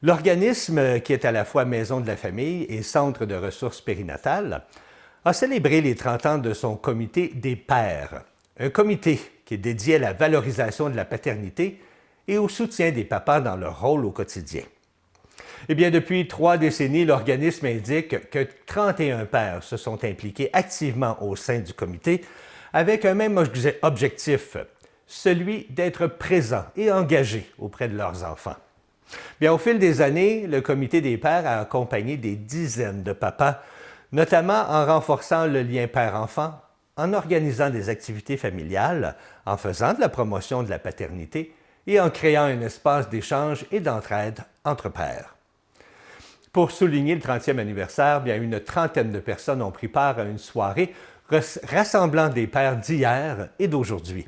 L'organisme, qui est à la fois maison de la famille et centre de ressources périnatales, a célébré les 30 ans de son comité des pères, un comité qui est dédié à la valorisation de la paternité et au soutien des papas dans leur rôle au quotidien. Eh bien, depuis 3 décennies, l'organisme indique que 31 pères se sont impliqués activement au sein du comité avec un même objectif, celui d'être présents et engagés auprès de leurs enfants. Bien, au fil des années, le comité des pères a accompagné des dizaines de papas, notamment en renforçant le lien père-enfant, en organisant des activités familiales, en faisant de la promotion de la paternité et en créant un espace d'échange et d'entraide entre pères. Pour souligner le 30e anniversaire, bien, une trentaine de personnes ont pris part à une soirée rassemblant des pères d'hier et d'aujourd'hui.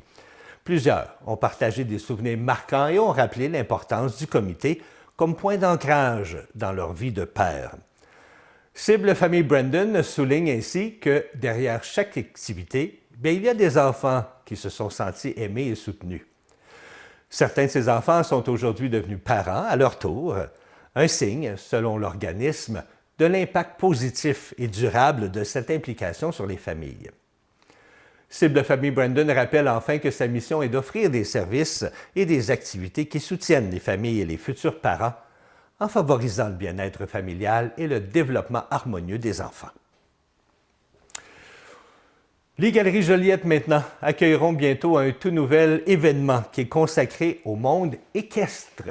Plusieurs ont partagé des souvenirs marquants et ont rappelé l'importance du comité comme point d'ancrage dans leur vie de père. Cible Famille Brandon souligne ainsi que derrière chaque activité, bien, il y a des enfants qui se sont sentis aimés et soutenus. Certains de ces enfants sont aujourd'hui devenus parents à leur tour, un signe, selon l'organisme, de l'impact positif et durable de cette implication sur les familles. Cible Famille Brandon rappelle enfin que sa mission est d'offrir des services et des activités qui soutiennent les familles et les futurs parents en favorisant le bien-être familial et le développement harmonieux des enfants. Les Galeries Joliette, maintenant, accueilleront bientôt un tout nouvel événement qui est consacré au monde équestre.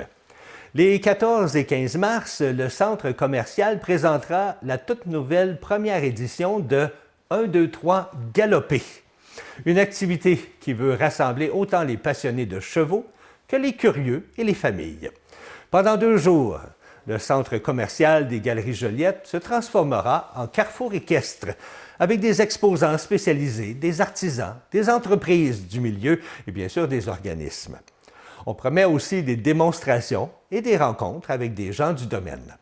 Les 14 et 15 mars, le centre commercial présentera la toute nouvelle première édition de 1, 2, 3 Galoper. Une activité qui veut rassembler autant les passionnés de chevaux que les curieux et les familles. Pendant 2 jours, le centre commercial des Galeries Joliette se transformera en carrefour équestre avec des exposants spécialisés, des artisans, des entreprises du milieu et bien sûr des organismes. On promet aussi des démonstrations et des rencontres avec des gens du domaine.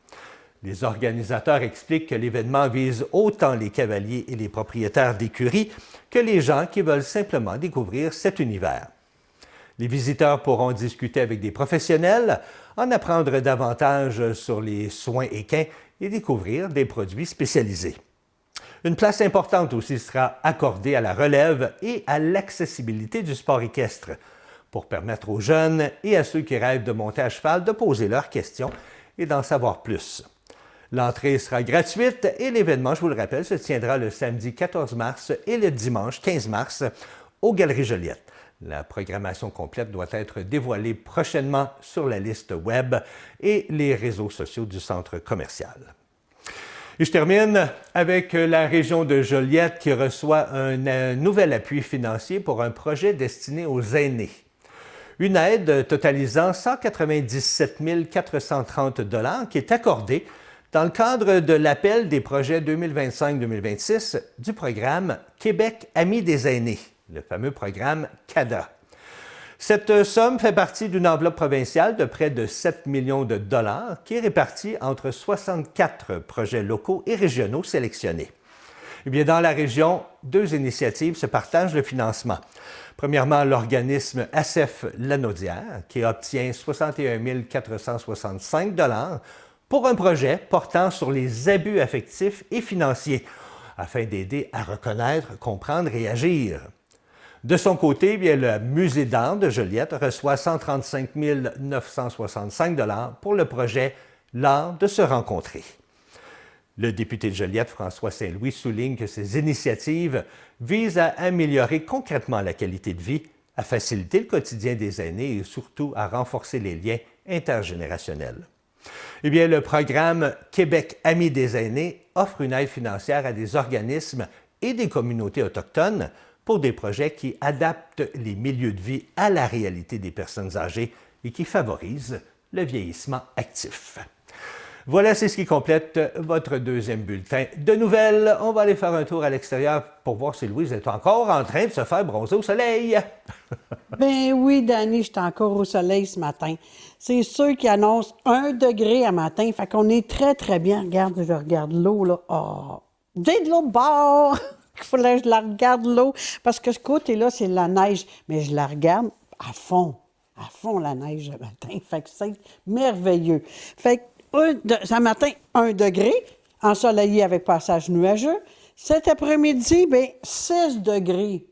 Les organisateurs expliquent que l'événement vise autant les cavaliers et les propriétaires d'écuries que les gens qui veulent simplement découvrir cet univers. Les visiteurs pourront discuter avec des professionnels, en apprendre davantage sur les soins équins et découvrir des produits spécialisés. Une place importante aussi sera accordée à la relève et à l'accessibilité du sport équestre, pour permettre aux jeunes et à ceux qui rêvent de monter à cheval de poser leurs questions et d'en savoir plus. L'entrée sera gratuite et l'événement, je vous le rappelle, se tiendra le samedi 14 mars et le dimanche 15 mars aux Galeries Joliette. La programmation complète doit être dévoilée prochainement sur la liste web et les réseaux sociaux du centre commercial. Et je termine avec la région de Joliette qui reçoit un nouvel appui financier pour un projet destiné aux aînés. Une aide totalisant 197 430 $ qui est accordée dans le cadre de l'appel des projets 2025-2026 du programme Québec Amis des aînés, le fameux programme CADA. Cette somme fait partie d'une enveloppe provinciale de près de 7 millions de dollars qui est répartie entre 64 projets locaux et régionaux sélectionnés. Eh bien, dans la région, 2 initiatives se partagent le financement. Premièrement, l'organisme ACEF Lanaudière, qui obtient 61 465 $ pour un projet portant sur les abus affectifs et financiers, afin d'aider à reconnaître, comprendre et agir. De son côté, bien, le Musée d'art de Joliette reçoit 135 965 $ pour le projet L'art de se rencontrer. Le député de Joliette, François Saint-Louis, souligne que ces initiatives visent à améliorer concrètement la qualité de vie, à faciliter le quotidien des aînés et surtout à renforcer les liens intergénérationnels. Eh bien, le programme Québec Amis des aînés offre une aide financière à des organismes et des communautés autochtones pour des projets qui adaptent les milieux de vie à la réalité des personnes âgées et qui favorisent le vieillissement actif. Voilà, c'est ce qui complète votre deuxième bulletin de nouvelles. On va aller faire un tour à l'extérieur pour voir si Louise est encore en train de se faire bronzer au soleil. Ben oui, Dani, je suis encore au soleil ce matin. C'est sûr qu'ils annoncent 1 degré à matin, fait qu'on est très, très bien. Regarde, je regarde l'eau, là. Oh, j'ai de l'eau de bord! Il fallait que je la regarde, l'eau, parce que ce côté-là, c'est la neige. Mais je la regarde à fond la neige le matin. Fait que c'est merveilleux. Fait que ce matin, 1 degré, ensoleillé avec passage nuageux. Cet après-midi, bien, 6 degrés.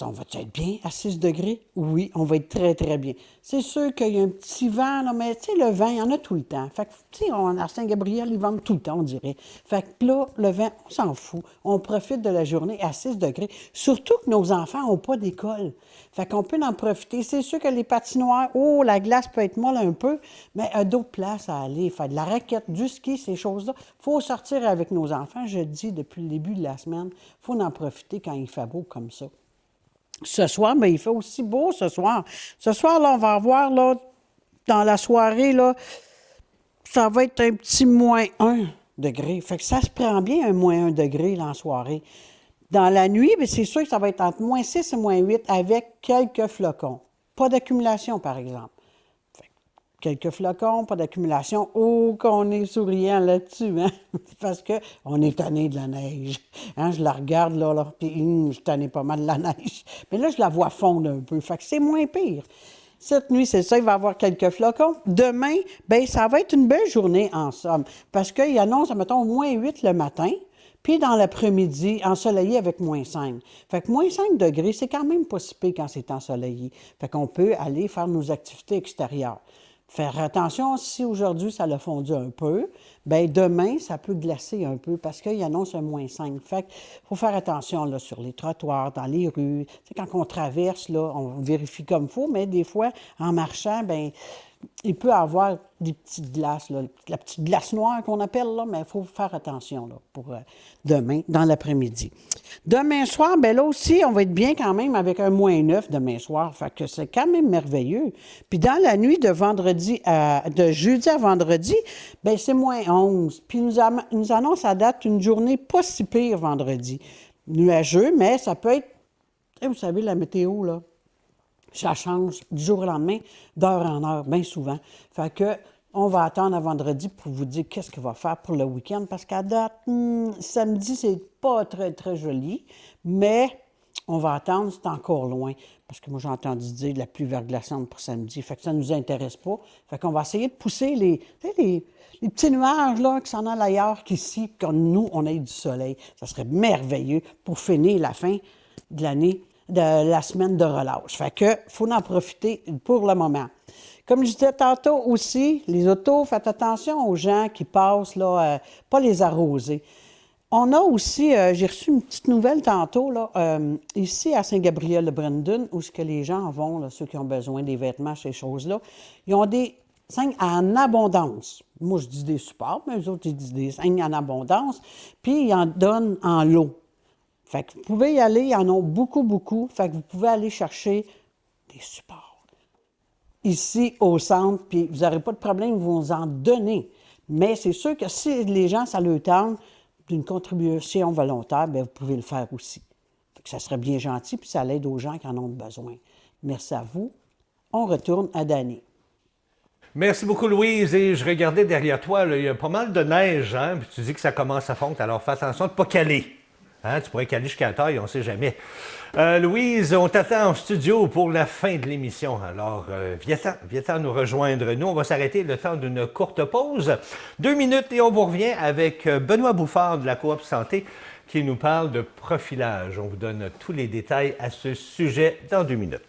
On va être bien à 6 degrés? Oui, on va être très, très bien. C'est sûr qu'il y a un petit vent, là, mais tu sais, le vent, il y en a tout le temps. Fait que, tu sais, à Saint-Gabriel, ils vendent tout le temps, on dirait. Fait que là, le vent, on s'en fout. On profite de la journée à 6 degrés. Surtout que nos enfants n'ont pas d'école. Fait qu'on peut en profiter. C'est sûr que les patinoires, la glace peut être molle un peu, mais il y a d'autres places à aller. Faire de la raquette, du ski, ces choses-là. Il faut sortir avec nos enfants. Je dis depuis le début de la semaine, il faut en profiter quand il fait beau comme ça. Ce soir, mais il fait aussi beau ce soir. Ce soir, là, on va avoir, là, dans la soirée, là, ça va être un petit moins 1 degré. Fait que ça se prend bien, un moins 1 degré, là, en soirée. Dans la nuit, bien, c'est sûr que ça va être entre moins 6 et moins 8 avec quelques flocons. Pas d'accumulation, par exemple. Quelques flocons, pas d'accumulation. Oh, qu'on est souriant là-dessus, hein? Parce qu'on est tanné de la neige. Hein? Je la regarde, là puis je tannais pas mal de la neige. Mais là, je la vois fondre un peu. Fait que c'est moins pire. Cette nuit, c'est ça, il va y avoir quelques flocons. Demain, bien, ça va être une belle journée en somme. Parce qu'il annonce, mettons, moins 8 le matin. Puis dans l'après-midi, ensoleillé avec moins 5. Fait que moins 5 degrés, c'est quand même pas si pire quand c'est ensoleillé. Fait qu'on peut aller faire nos activités extérieures. Faire attention, si aujourd'hui ça l'a fondu un peu, bien demain, ça peut glacer un peu parce qu'il annonce un moins 5. Fait qu'il faut faire attention là, sur les trottoirs, dans les rues. Tu sais, quand on traverse, là, on vérifie comme il faut, mais des fois, en marchant, bien, il peut y avoir des petites glaces, là, la petite glace noire qu'on appelle, là, mais il faut faire attention là, pour demain, dans l'après-midi. Demain soir, bien là aussi, on va être bien quand même avec un moins 9 demain soir. Fait que c'est quand même merveilleux. Puis dans la nuit de jeudi à vendredi, bien c'est moins 11. Puis nous annonce à date une journée pas si pire vendredi. Nuageux, mais ça peut être, vous savez, la météo, là. Ça change du jour au lendemain, d'heure en heure, bien souvent. Fait que on va attendre à vendredi pour vous dire qu'est-ce qu'il va faire pour le week-end, parce qu'à date, samedi, c'est pas très, très joli, mais on va attendre, c'est encore loin. Parce que moi, j'ai entendu dire de la pluie verglaçante pour samedi, fait que ça ne nous intéresse pas. Fait qu'on va essayer de pousser les petits nuages là, qui s'en allent ailleurs qu'ici, que nous, on ait du soleil. Ça serait merveilleux pour finir la fin de l'année, de la semaine de relâche. Fait que faut en profiter pour le moment. Comme je disais tantôt aussi, les autos, faites attention aux gens qui passent, là, pas les arroser. On a aussi, j'ai reçu une petite nouvelle tantôt, là, ici à Saint-Gabriel-de-Brandon, où ce que les gens vont, là, ceux qui ont besoin des vêtements, ces choses-là, ils ont des signes en abondance. Moi, je dis des supports, mais eux autres, ils disent des signes en abondance, puis ils en donnent en lot. Fait que vous pouvez y aller, il y en a beaucoup, beaucoup. Fait que vous pouvez aller chercher des supports ici au centre, puis vous n'aurez pas de problème, ils vont vous en donner. Mais c'est sûr que si les gens, ça leur tente d'une contribution volontaire, bien, vous pouvez le faire aussi. Fait que ça serait bien gentil, puis ça l'aide aux gens qui en ont besoin. Merci à vous. On retourne à Dany. Merci beaucoup, Louise. Et je regardais derrière toi, là, il y a pas mal de neige, hein? Puis tu dis que ça commence à fondre, alors fais attention de ne pas caler. Hein, tu pourrais caler jusqu'à la taille, on ne sait jamais. Louise, on t'attend en studio pour la fin de l'émission. Alors, viens-t'en nous rejoindre. Nous, on va s'arrêter le temps d'une courte pause. 2 minutes et on vous revient avec Benoît Bouffard de la Coop Santé qui nous parle de profilage. On vous donne tous les détails à ce sujet dans 2 minutes.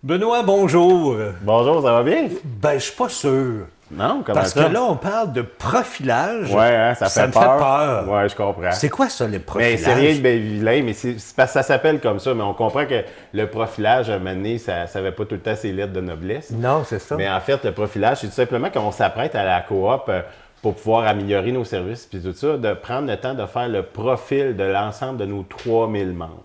Benoît, bonjour. Bonjour, ça va bien? Ben, je suis pas sûr. Non, comment Parce ça? que là, on parle de profilage. Ouais, hein, ça me fait peur. Ouais, je comprends. C'est quoi ça, les profilages? Mais c'est rien de bien vilain, mais c'est parce que ça s'appelle comme ça, mais on comprend que le profilage, à un moment donné, ça n'avait pas tout le temps ses lettres de noblesse. Non, c'est ça. Mais en fait, le profilage, c'est tout simplement qu'on s'apprête à la coop pour pouvoir améliorer nos services, puis tout ça, de prendre le temps de faire le profil de l'ensemble de nos 3000 membres.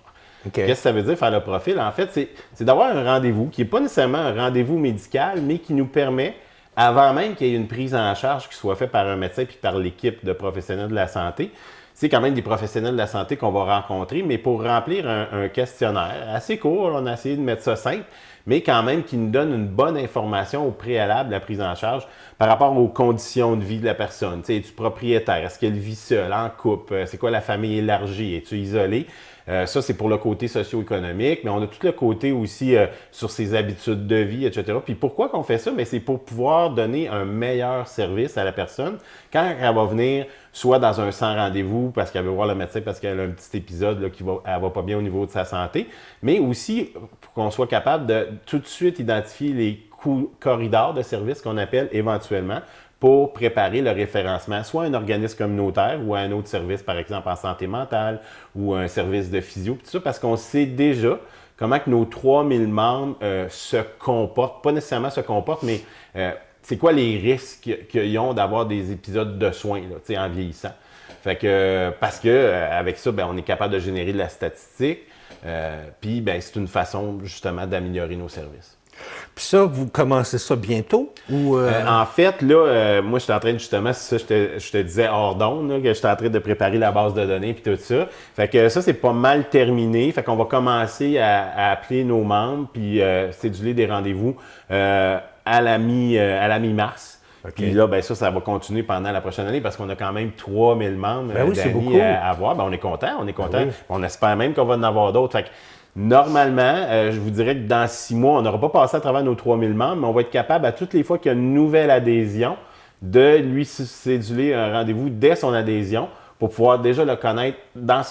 Okay. Qu'est-ce que ça veut dire, faire le profil? En fait, c'est d'avoir un rendez-vous qui n'est pas nécessairement un rendez-vous médical, mais qui nous permet, avant même qu'il y ait une prise en charge qui soit faite par un médecin puis par l'équipe de professionnels de la santé, c'est quand même des professionnels de la santé qu'on va rencontrer, mais pour remplir un questionnaire assez court, on a essayé de mettre ça simple, mais quand même qui nous donne une bonne information au préalable de la prise en charge par rapport aux conditions de vie de la personne. Tu sais, es-tu propriétaire? Est-ce qu'elle vit seule, en couple? C'est quoi la famille élargie? Es-tu isolé? Ça, c'est pour le côté socio-économique, mais on a tout le côté aussi sur ses habitudes de vie, etc. Puis pourquoi qu'on fait ça? Bien, c'est pour pouvoir donner un meilleur service à la personne quand elle va venir, soit dans un sans rendez-vous parce qu'elle veut voir le médecin parce qu'elle a un petit épisode là, elle va pas bien au niveau de sa santé, mais aussi pour qu'on soit capable de tout de suite identifier les corridors de services qu'on appelle éventuellement pour préparer le référencement, soit à un organisme communautaire ou à un autre service, par exemple en santé mentale ou un service de physio, tout ça, parce qu'on sait déjà comment que nos 3000 membres se comportent, pas nécessairement se comportent, mais c'est quoi les risques qu'ils ont d'avoir des épisodes de soins là, en vieillissant. Fait que, parce que avec ça, ben, on est capable de générer de la statistique, puis ben, c'est une façon justement d'améliorer nos services. Puis ça, vous commencez ça bientôt? Ou en fait, là, moi, je suis en train de, justement, c'est ça, je te disais hors d'onde, là, que je suis en train de préparer la base de données puis tout ça. Fait que ça, c'est pas mal terminé. Fait qu'on va commencer à appeler nos membres puis céduler des rendez-vous à la mi-mars. Okay. Puis là, ben ça va continuer pendant la prochaine année parce qu'on a quand même 3000 membres d'amis à avoir. Ben, on est content. Oui. On espère même qu'on va en avoir d'autres. Fait que, normalement, je vous dirais que dans 6 mois, on n'aura pas passé à travers nos 3000 membres, mais on va être capable, à toutes les fois qu'il y a une nouvelle adhésion, de lui céduler un rendez-vous dès son adhésion pour pouvoir déjà le connaître à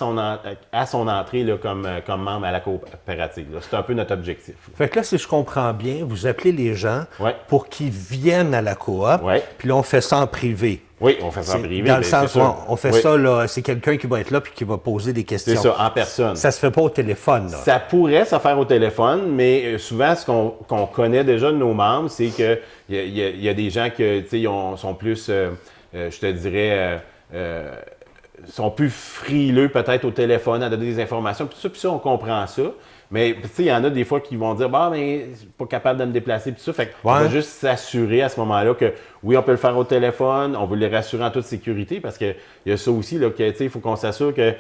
son entrée là, comme membre à la coopérative. C'est un peu notre objectif. Fait que là, si je comprends bien, vous appelez les gens pour qu'ils viennent à la coop, puis là, on fait ça en privé. Oui, on fait ça en privé. Dans le sens où on fait ça, là, c'est quelqu'un qui va être là puis qui va poser des questions. C'est ça, en personne. Ça se fait pas au téléphone, là. Ça pourrait se faire au téléphone, mais souvent, ce qu'on connaît déjà de nos membres, c'est qu'il y a des gens qui sont plus, je te dirais, sont plus frileux peut-être au téléphone à donner des informations. Puis ça, on comprend ça. Mais il y en a des fois qui vont dire « Bah, mais je suis pas capable de me déplacer. » Puis ça, fait qu'on va juste s'assurer à ce moment-là que oui, on peut le faire au téléphone, on veut les rassurer en toute sécurité parce qu'il y a ça aussi, là, il faut qu'on s'assure que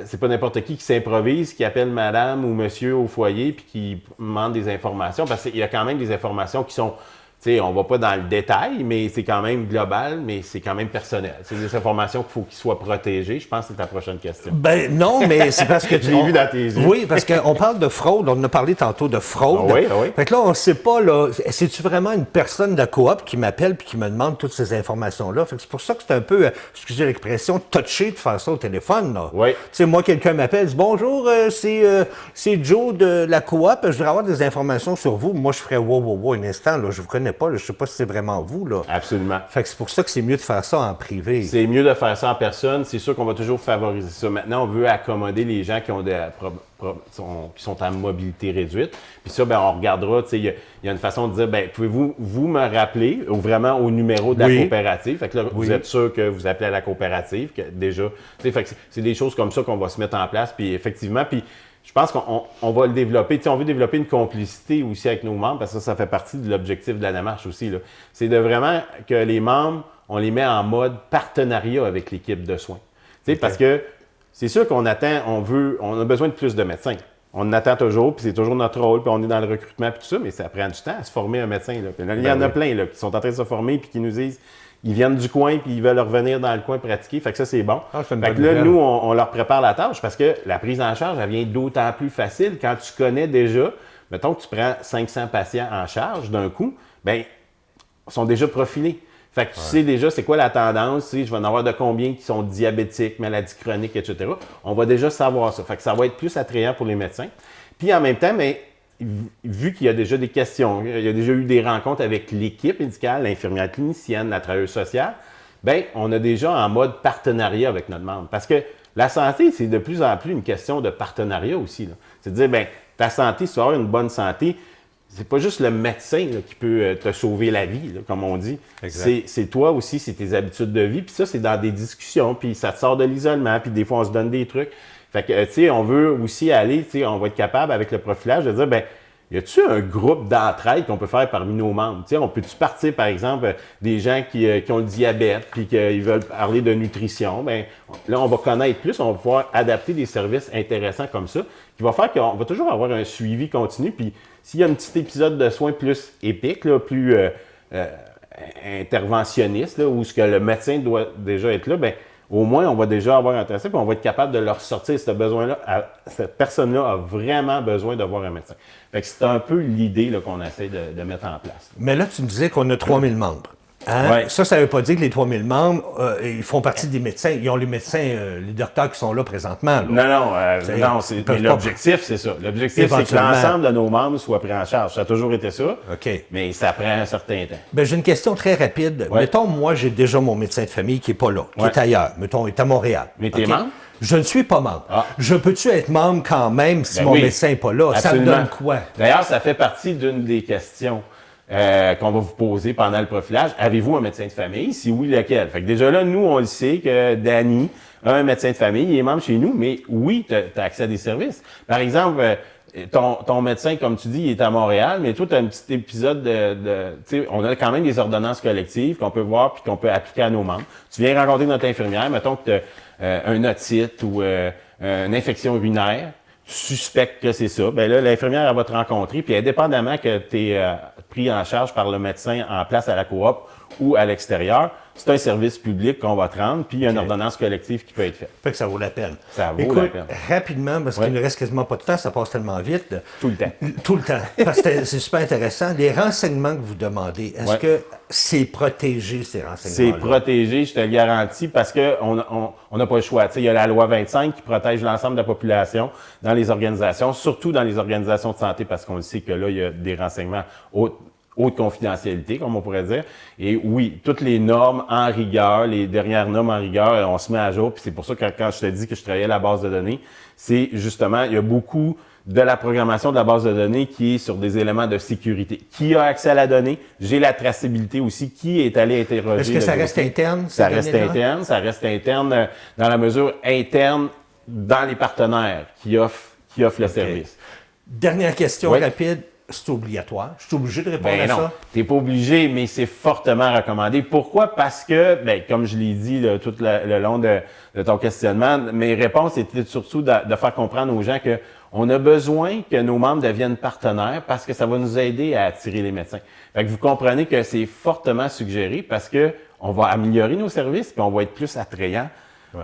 c'est pas n'importe qui s'improvise, qui appelle madame ou monsieur au foyer puis qui demande des informations parce qu'il y a quand même des informations qui sont... on va pas dans le détail, mais c'est quand même global, mais c'est quand même personnel. C'est des informations qu'il faut qu'ils soient protégées. Je pense que c'est ta prochaine question. Ben non, mais c'est parce que... Je l'ai vu dans tes yeux. Oui, parce qu'on parle de fraude. On en a parlé tantôt de fraude. Oui. Fait que là, on ne sait pas, là, c'est-tu vraiment une personne de la coop qui m'appelle puis qui me demande toutes ces informations-là? Fait que c'est pour ça que c'est un peu, excusez l'expression, touché de faire ça au téléphone, là. Oui. Tu sais, moi, quelqu'un m'appelle, dit « Bonjour, c'est Joe de la coop. Je voudrais avoir des informations sur vous. » Moi, je ferais « Wow, un instant, là, je vous connais pas, là, je sais pas si c'est vraiment vous, là. » Absolument. Fait que c'est pour ça que c'est mieux de faire ça en privé. C'est mieux de faire ça en personne. C'est sûr qu'on va toujours favoriser ça. Maintenant, on veut accommoder les gens qui ont qui sont en mobilité réduite. Puis ça, ben, on regardera, il y a une façon de dire, ben, pouvez-vous me rappeler vraiment au numéro de la coopérative? Fait que là, vous êtes sûr que vous appelez à la coopérative, que déjà, fait que c'est des choses comme ça qu'on va se mettre en place. Puis effectivement, je pense qu'on va le développer. On veut développer une complicité aussi avec nos membres parce que ça fait partie de l'objectif de la démarche aussi. C'est de vraiment que les membres, on les met en mode partenariat avec l'équipe de soins. Parce que c'est sûr qu'on attend, on a besoin de plus de médecins. On en attend toujours, puis c'est toujours notre rôle, puis on est dans le recrutement, puis tout ça, mais ça prend du temps à se former un médecin. Là. Il y en a plein là, qui sont en train de se former, puis qui nous disent ils viennent du coin, puis ils veulent revenir dans le coin pratiquer. Fait que ça, c'est bon. Fait que là, nous, on leur prépare la tâche parce que la prise en charge, elle vient d'autant plus facile quand tu connais déjà. Mettons que tu prends 500 patients en charge d'un coup, bien, ils sont déjà profilés. Fait que tu sais déjà c'est quoi la tendance, je vais en avoir de combien qui sont diabétiques, maladies chroniques, etc. On va déjà savoir ça. Fait que ça va être plus attrayant pour les médecins. Puis en même temps, mais vu qu'il y a déjà des questions, il y a déjà eu des rencontres avec l'équipe médicale, l'infirmière clinicienne, la travailleuse sociale, bien, on a déjà en mode partenariat avec notre membre. Parce que la santé, c'est de plus en plus une question de partenariat aussi. Là. C'est de dire, bien, ta santé, si tu veux avoir une bonne santé, c'est pas juste le médecin là, qui peut te sauver la vie, là, comme on dit. C'est toi aussi, c'est tes habitudes de vie. Puis ça, c'est dans des discussions, puis ça te sort de l'isolement, puis des fois, on se donne des trucs. Fait que, tu sais, on veut aussi aller, tu sais, on va être capable, avec le profilage, de dire, bien, y a-tu un groupe d'entraide qu'on peut faire parmi nos membres? Tu sais, on peut-tu partir, par exemple, des gens qui ont le diabète, puis qu'ils veulent parler de nutrition? Bien, là, on va connaître plus, on va pouvoir adapter des services intéressants comme ça, qui va faire qu'on va toujours avoir un suivi continu, puis s'il y a un petit épisode de soins plus épique, là, plus interventionniste, là, où ce que le médecin doit déjà être là, bien, au moins, on va déjà avoir un tracé, puis on va être capable de leur sortir ce besoin-là. Cette personne-là a vraiment besoin de voir un médecin. Fait que c'est un peu l'idée là, qu'on essaie de mettre en place. Mais là, tu me disais qu'on a 3000 membres. Hein? Ouais. Ça ne veut pas dire que les 3000 membres, ils font partie des médecins. Ils ont les médecins, les docteurs qui sont là présentement. Là. Non, mais l'objectif, c'est ça. L'objectif, c'est que l'ensemble de nos membres soient pris en charge. Ça a toujours été ça, mais ça prend un certain temps. Ben, j'ai une question très rapide. Ouais. Mettons, moi, j'ai déjà mon médecin de famille qui n'est pas là, qui est ailleurs. Mettons, il est à Montréal. Mais t'es membre? Je ne suis pas membre. Ah. Je peux-tu être membre quand même si Ben mon oui. médecin n'est pas là? Absolument. Ça me donne quoi? D'ailleurs, ça fait partie d'une des questions qu'on va vous poser pendant le profilage. Avez-vous un médecin de famille? Si oui, lequel? Fait que déjà là, nous, on le sait que Danny a un médecin de famille, il est membre chez nous, mais oui, tu as accès à des services. Par exemple, ton médecin, comme tu dis, il est à Montréal, mais toi, tu as un petit épisode tu sais, on a quand même des ordonnances collectives qu'on peut voir puis qu'on peut appliquer à nos membres. Tu viens rencontrer notre infirmière, mettons que tu as un otite ou une infection urinaire, tu suspectes que c'est ça, bien là, l'infirmière, elle va te rencontrer, puis indépendamment que tu es pris en charge par le médecin en place à la coop ou à l'extérieur, c'est un service public qu'on va te rendre, puis il y a une ordonnance collective qui peut être faite. Fait que ça vaut la peine. Ça vaut Écoute, la peine. rapidement, parce qu'il ne reste quasiment pas de temps, ça passe tellement vite. Tout le temps. Tout le temps. Parce que c'est super intéressant. Les renseignements que vous demandez, est-ce que c'est protégé, ces renseignements-là? C'est protégé, je te le garantis, parce qu'on n'a pas le choix. Tu sais, il y a la loi 25 qui protège l'ensemble de la population dans les organisations, surtout dans les organisations de santé, parce qu'on le sait que là, il y a des renseignements haute confidentialité, comme on pourrait dire. Et oui, toutes les normes en rigueur, les dernières normes en rigueur, on se met à jour. Puis c'est pour ça que quand je te dis que je travaillais à la base de données, c'est justement, il y a beaucoup de la programmation de la base de données qui est sur des éléments de sécurité. Qui a accès à la donnée? J'ai la traçabilité aussi. Qui est allé interroger? Est-ce que ça reste interne? Ça reste interne. Ça reste interne dans la mesure interne dans les partenaires qui offrent le service. Dernière question rapide. C'est obligatoire. Je suis obligé de répondre à ça? Tu n'es pas obligé, mais c'est fortement recommandé. Pourquoi? Parce que, comme je l'ai dit là, tout le long de ton questionnement, mes réponses étaient surtout de faire comprendre aux gens que on a besoin que nos membres deviennent partenaires parce que ça va nous aider à attirer les médecins. Fait que vous comprenez que c'est fortement suggéré parce que on va améliorer nos services puis on va être plus attrayant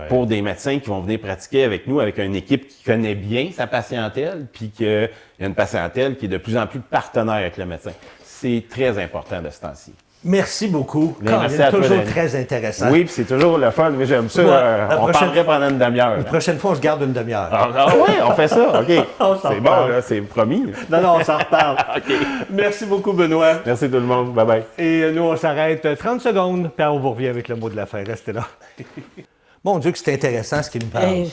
pour des médecins qui vont venir pratiquer avec nous, avec une équipe qui connaît bien sa patientèle, puis qu'il y a une patientèle qui est de plus en plus partenaire avec le médecin. C'est très important de ce temps-ci. Merci beaucoup. Merci à toi, toujours Danny. très intéressant. Oui, puis c'est toujours le fun. Mais j'aime ça. On parlerait pendant une demi-heure. La prochaine fois, on se garde une demi-heure. Ah oui, on fait ça. OK. C'est bon, là, c'est promis. Non, on s'en reparle. OK. Merci beaucoup, Benoît. Merci tout le monde. Bye-bye. Et nous, on s'arrête 30 secondes, puis on vous revient avec le mot de la fin. Restez là. Mon Dieu, que c'est intéressant ce qu'il nous parle.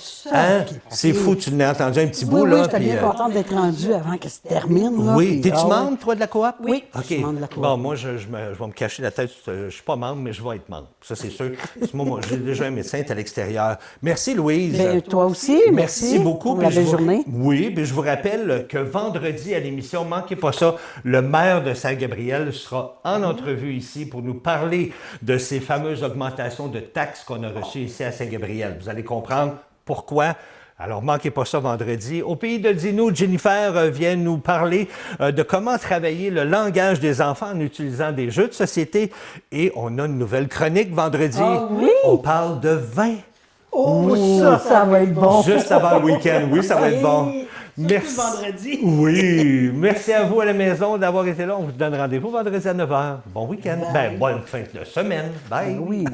C'est fou, tu l'as entendu un petit bout, là. Oui, j'étais bien contente d'être rendue avant que ça se termine. Là, oui. T'es-tu membre, toi, de la coop? Oui, OK. je suis membre de la coop. Bon, moi, je vais me cacher la tête. Je suis pas membre, mais je vais être membre. Ça, c'est sûr. Moi, j'ai déjà un médecin à l'extérieur. Merci, Louise. Bien, toi aussi, merci beaucoup. pour la belle journée. Oui, puis je vous rappelle que vendredi à l'émission, manquez pas ça, le maire de Saint-Gabriel sera en entrevue ici pour nous parler de ces fameuses augmentations de taxes qu'on a reçues ici à Saint-Gabriel. Vous allez comprendre pourquoi. Alors, manquez pas ça vendredi. Au pays de Dino, Jennifer vient nous parler de comment travailler le langage des enfants en utilisant des jeux de société. Et on a une nouvelle chronique vendredi. Ah oui? On parle de vin. Oh, ça va être bon. Juste avant le week-end. Oui, ça va être bon. Merci. Vendredi. Oui. Merci à vous à la maison d'avoir été là. On vous donne rendez-vous vendredi à 9h. Bon week-end. Bonne fin de semaine. Bye. Oui.